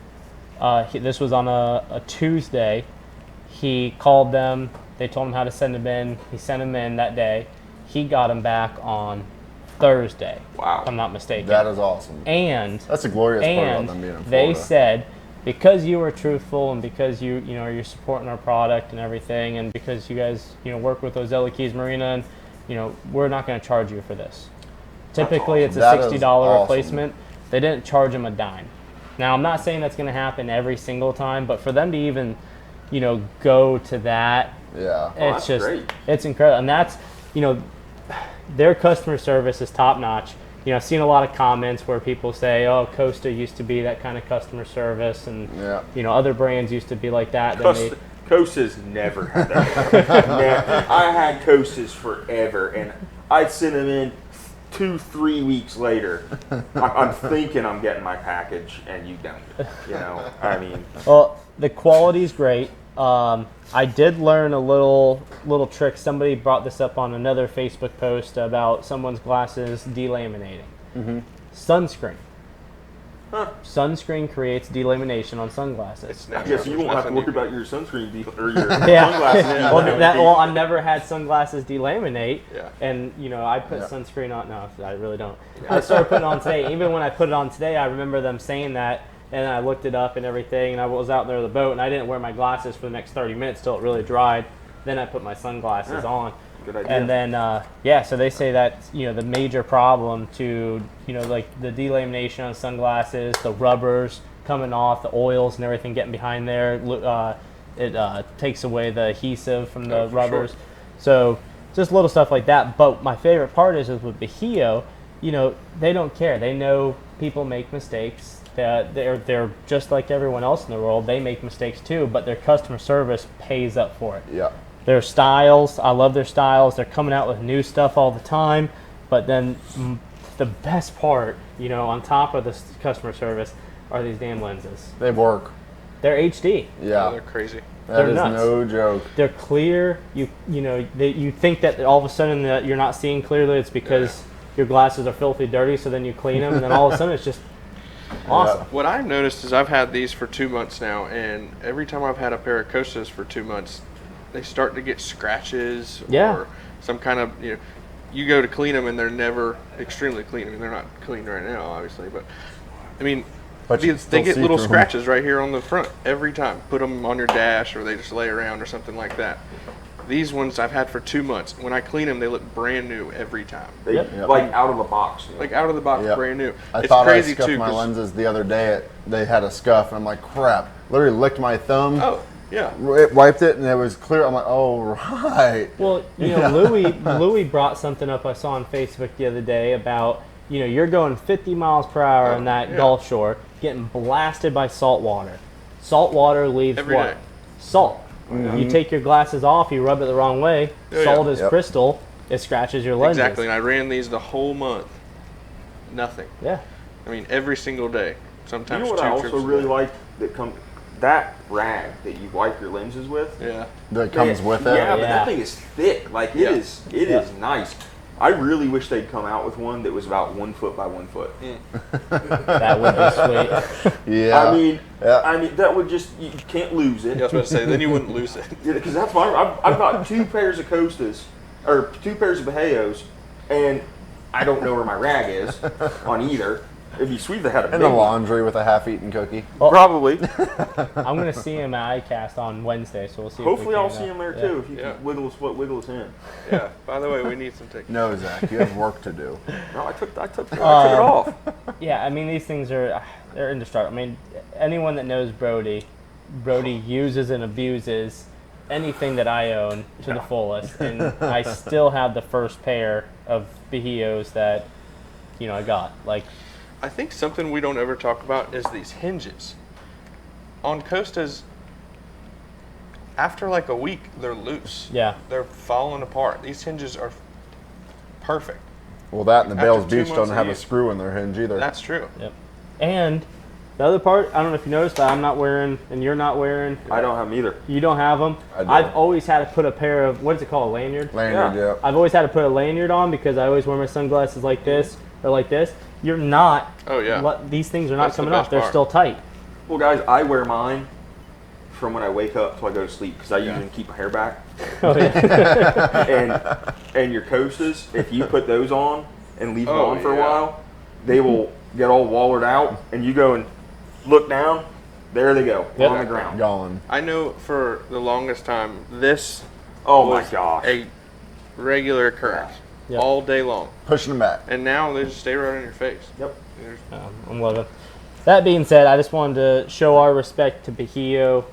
This was on a Tuesday. He called them. They told him how to send them in. He sent them in that day. He got them back on Thursday. Wow. If I'm not mistaken. That is awesome. And that's a glorious part about them being in Florida. They said, because you were truthful and because you're supporting our product and everything, and because you guys work with Ozello Keys Marina, and we're not going to charge you for this. Typically, it's a $60 replacement. They didn't charge them a dime. Now, I'm not saying that's going to happen every single time, but for them to even go to that, it's just great. It's incredible, and that's their customer service is top notch. I've seen a lot of comments where people say, "Oh, Costa used to be that kind of customer service, and other brands used to be like that." Costa's never had that. I had Costas forever, and I'd send them in 2-3 weeks later. I'm thinking I'm getting my package, and you don't. I mean. Well, the quality's great. I did learn a little trick. Somebody brought this up on another Facebook post about someone's glasses delaminating. Mm-hmm. Sunscreen. Sunscreen creates delamination on sunglasses. I guess you won't have to worry about your sunscreen or your sunglasses. Well, I've never had sunglasses delaminate, Yeah. and I put sunscreen on. No, I really don't. I started putting it on today. Even when I put it on today, I remember them saying that. And I looked it up and everything, and I was out there with the boat, and I didn't wear my glasses for the next 30 minutes till it really dried. Then I put my sunglasses on. Good idea. And then, so they say that, the major problem to, like the delamination on sunglasses, the rubbers coming off, the oils and everything getting behind there, it takes away the adhesive from the rubbers. Sure. So just little stuff like that. But my favorite part is with Bahio, they don't care. They know people make mistakes. They're just like everyone else in the world. They make mistakes too, but their customer service pays up for it. Yeah. Their styles, I love their styles. They're coming out with new stuff all the time. But then the best part, on top of the customer service, are these damn lenses. They work. They're HD. Yeah. They're crazy. That is nuts. no joke. They're clear. You think that all of a sudden that you're not seeing clearly. It's because your glasses are filthy dirty. So then you clean them, and then all of a sudden it's just awesome. What I've noticed is I've had these for 2 months now, and every time I've had a pair of Costas for 2 months, they start to get scratches or some kind of, you go to clean them and they're never extremely clean. I mean, they're not clean right now, obviously, but I mean, they get little scratches right here on the front every time. Put them on your dash, or they just lay around or something like that. These ones I've had for 2 months. When I clean them, they look brand new every time. Like out of the box. Like out of the box, brand new. I thought I scuffed my lenses the other day. They had a scuff, and I'm like, crap. Literally licked my thumb. Oh, yeah. Wiped it, and it was clear. I'm like, oh, right. Well, Louie brought something up I saw on Facebook the other day about, you're going 50 miles per hour in that Gulf Shore, getting blasted by salt water. Salt water leaves Every day. Salt. You take your glasses off, you rub it the wrong way, salt is crystal, it scratches your lenses. Exactly, and I ran these the whole month. Nothing. Yeah. I mean, every single day. Sometimes you know what 2 I trips also a really day. like that rag that you wipe your lenses with. Yeah. That comes with it. Yeah, but that thing is thick. Like it is nice. I really wish they'd come out with one that was about 1 foot by 1 foot. That would be sweet. Yeah. I mean that would just you can't lose it. I was about to say, then you wouldn't lose it. Because that's my. I've got 2 pairs of Costas or 2 pairs of Bajajos, and I don't know where my rag is on either. It'd be sweet if they had a In big the one. laundry with a half-eaten cookie. Well, Probably. I'm going to see him at ICAST on Wednesday, so we'll see. Hopefully, if we I'll can, see him there too. If you can wiggle us in. Yeah. By the way, we need some tickets. No, Zach, you have work to do. No, I took it off. Yeah, I mean, these things they're indestructible. I mean, anyone that knows Brody uses and abuses anything that I own to the fullest, and I still have the first pair of Bajajos that I got. Like, I think something we don't ever talk about is these hinges. On Costas, after like a week, they're loose. Yeah. They're falling apart. These hinges are perfect. Well, that and the After Bales 2 Beach months don't of have a use. screw in their hinge either. That's true. Yep. And the other part, I don't know if you noticed, but I'm not wearing, and you're not wearing. I don't have them either. You don't have them. I do. I've always had to put a pair of, what is it called, a lanyard? Lanyard, yeah. I've always had to put a lanyard on because I always wear my sunglasses like this or like this. You're not. Oh, yeah. These things are not That's the coming off. best They're part. still tight. Well, guys, I wear mine from when I wake up till I go to sleep because I usually keep my hair back. Oh, yeah. and your Costas, if you put those on and leave them Oh, on for a yeah. while, they will get all wallered out, and you go and look down, there they go Yep. on the ground. Gone. I know for the longest time, this Oh my was gosh! a regular occurrence Yep. all day long. Pushing them back. And now they just stay right on your face. Yep. I'm loving. That being said, I just wanted to show our respect to Bajio.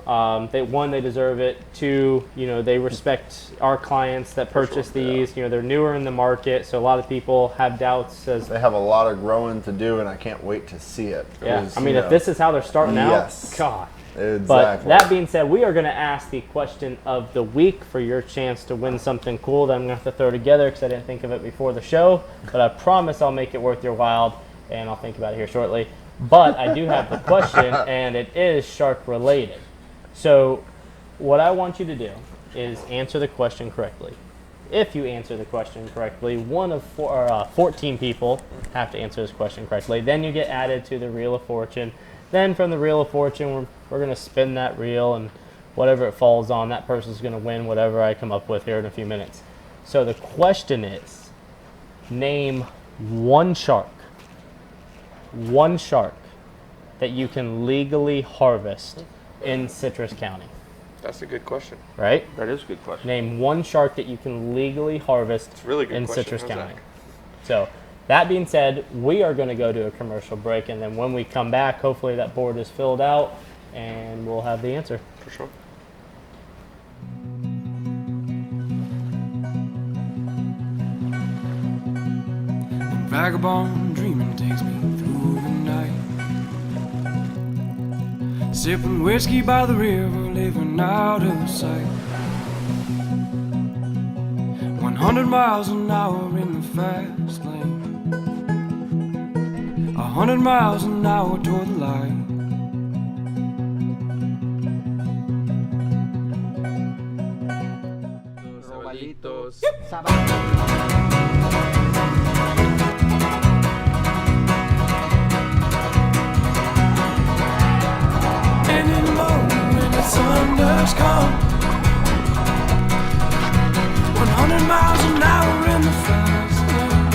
They deserve it. 2, they respect our clients that purchase these. They're newer in the market, so a lot of people have doubts as. They have a lot of growing to do, and I can't wait to see it. Yeah, 'Cause, I mean, if this is how they're starting Yes. out, God. Exactly. But that being said, we are going to ask the question of the week for your chance to win something cool that I'm going to have to throw together because I didn't think of it before the show. But I promise I'll make it worth your while, and I'll think about it here shortly. But I do have the question, and it is shark related. So what I want you to do is answer the question correctly. If you answer the question correctly, one of 14 people have to answer this question correctly. Then you get added to the Reel of Fortune. Then from the Reel of Fortune, we're going to spin that reel, and whatever it falls on, that person's going to win whatever I come up with here in a few minutes. So the question is, name one shark that you can legally harvest in Citrus County. That's a good question. Right? That is a good question. Name one shark that you can legally harvest It's a really good in question. Citrus How's County. that? So that being said, we are going to go to a commercial break, and then when we come back, hopefully that board is filled out, and we'll have the answer. For sure. Vagabond dreaming takes me through the night. Sipping whiskey by the river, living out of sight. 100 miles an hour in the fast lane. 100 miles an hour toward the light. Any moment when the sun does come, 100 miles an hour in the fast lane.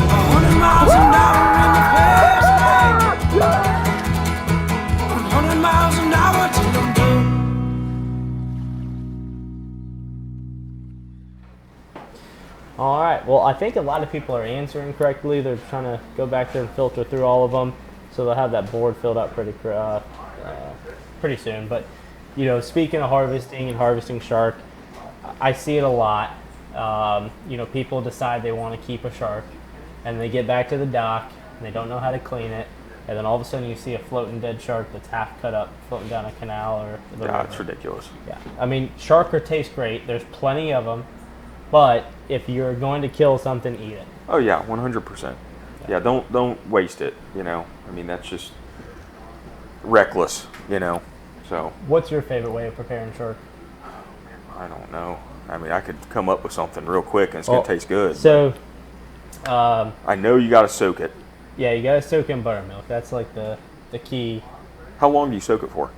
100 miles an hour in the fast lane. 100 miles an hour till I'm done. All right. Well, I think a lot of people are answering correctly. They're trying to go back there and filter through all of them, so they'll have that board filled out pretty soon. But speaking of harvesting and harvesting shark, I see it a lot. People decide they want to keep a shark, and they get back to the dock and they don't know how to clean it, and then all of a sudden you see a floating dead shark that's half cut up floating down a canal or the Yeah, river. it's ridiculous. Yeah, I mean, shark taste great. There's plenty of them, but if you're going to kill something, eat it. Oh yeah, 100%. Yeah, don't waste it. You know, I mean that's just reckless. You know, so. What's your favorite way of preparing shark? I don't know. I mean, I could come up with something real quick and it's gonna taste good. So, I know you got to soak it. Yeah, you gotta soak in buttermilk. That's like the key. How long do you soak it for?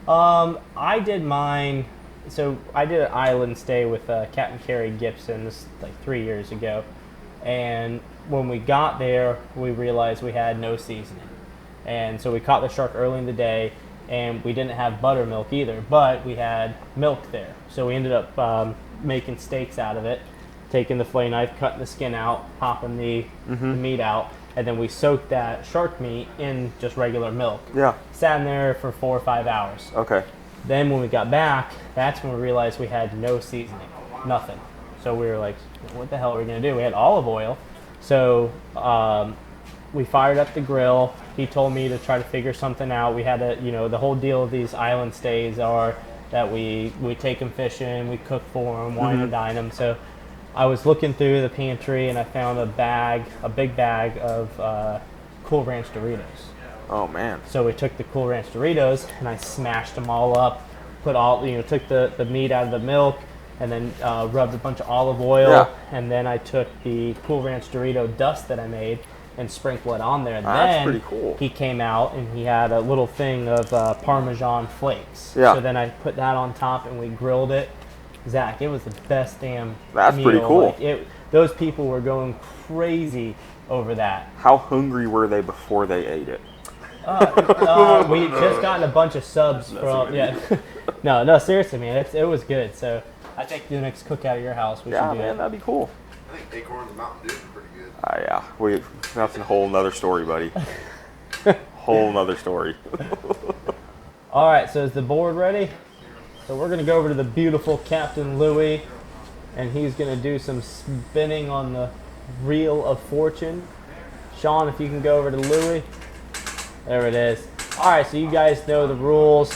I did mine. So I did an island stay with Captain Kerry Gibson this like 3 years ago, and when we got there, we realized we had no seasoning, and so we caught the shark early in the day, and we didn't have buttermilk either, but we had milk there. So we ended up making steaks out of it, taking the fillet knife, cutting the skin out, popping the meat out, and then we soaked that shark meat in just regular milk. Yeah. Sat in there for 4 or 5 hours. Okay. Then when we got back, that's when we realized we had no seasoning, nothing. So we were like, what the hell are we gonna do? We had olive oil. So we fired up the grill. He told me to try to figure something out. We had the whole deal of these island stays are that we take them fishing, we cook for them, wine and dine them. So I was looking through the pantry and I found a big bag of Cool Ranch Doritos. Oh man. So we took the Cool Ranch Doritos and I smashed them all up, took the meat out of the milk, and then rubbed a bunch of olive oil, Yeah. and then I took the Cool Ranch Dorito dust that I made and sprinkled it on there. And That's then pretty cool. he came out and he had a little thing of Parmesan flakes. Yeah. So then I put that on top and we grilled it. Zach, it was the best damn That's meal. pretty cool. Like, those people were going crazy over that. How hungry were they before they ate it? We just gotten a bunch of subs from no seriously man, it was good. So I think the next cookout at your house we should do man, it. that'd be cool. I think Acorns and Mountain Dew are pretty good. Yeah, that's a whole nother story, buddy. Whole nother story. All right, so is the board ready? So we're gonna go over to the beautiful Captain Louie, and he's gonna do some spinning on the Wheel of Fortune. Sean, if you can go over to Louie. There it is. All right, so you guys know the rules.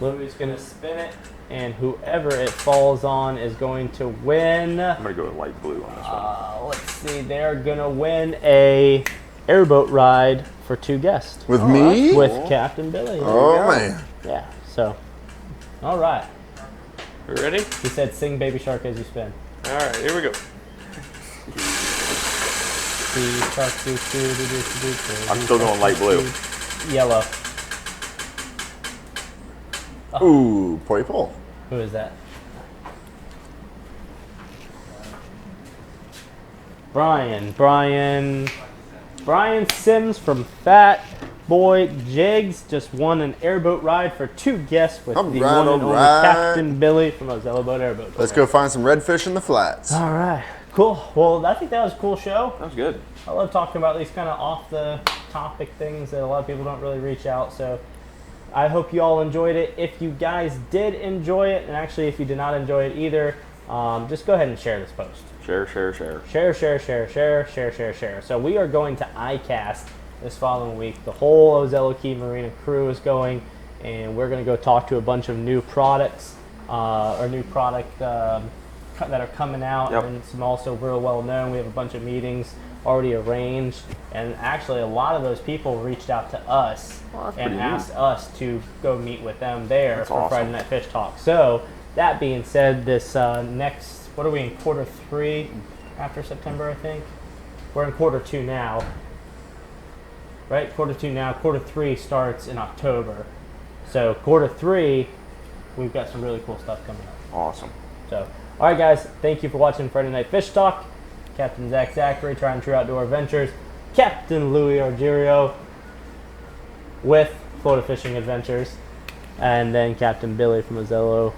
Louie's gonna spin it, and whoever it falls on is going to win. I'm gonna go with light blue on this one. Let's see, they're gonna win a airboat ride for 2 guests. With me? With Captain Billy. Oh man. Yeah. So, all right. You ready? He said, "Sing Baby Shark as you spin." All right, here we go. I'm still going light blue. Yellow. Ooh, purple. Who is that? Brian Sims from Fat Boy Jigs just won an airboat ride for 2 guests with the one and only Captain Billy from Ozello Boat Airboat. Let's go find some redfish in the flats. All right, cool. Well, I think that was a cool show. That was good. I love talking about these kind of off the topic things that a lot of people don't really reach out. So I hope you all enjoyed it. If you guys did enjoy it, and actually if you did not enjoy it either, just go ahead and share this post. Share. Share. So we are going to ICAST this following week. The whole Ozello Keys Marina crew is going, and we're going to go talk to a bunch of new products, or new product that are coming out, Yep. and some also real well known. We have a bunch of meetings already arranged, and actually a lot of those people reached out to us and asked us to go meet with them there That's for awesome. Friday Night Fish Talk. So that being said, this next, what are we in, quarter 3 after September, I think? We're in quarter 2 now. Right? Quarter 2 now. Quarter 3 starts in October. So quarter 3, we've got some really cool stuff coming up. Awesome. So, all right, guys. Thank you for watching Friday Night Fish Talk. Captain Zac Zachry, Tried and True Outdoor Adventures. Captain Louie Argiro with Florida Fishing Adventures. And then Captain Billy from Ozello.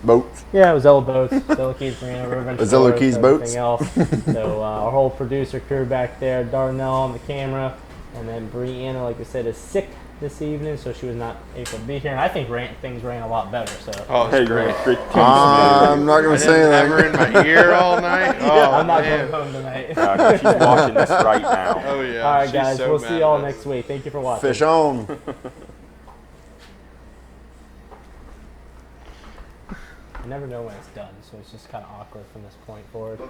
Boats. Yeah, Ozello Boats. Ozello Keys Marina, River Adventure Ozello Stores, Keys everything Boats. else. So our whole producer crew back there, Darnell on the camera. And then Brianna, like I said, is sick this evening, so she was not able to be here. And I think things ran a lot better. So Hey, great. I'm not going to say Have her in anything. my ear all night. Oh, yeah, I'm not man. going home tonight. She's watching this right now. Oh yeah. All right, she's guys. so We'll mad see y'all at us. next week. Thank you for watching. Fish on. I never know when it's done, so it's just kind of awkward from this point forward.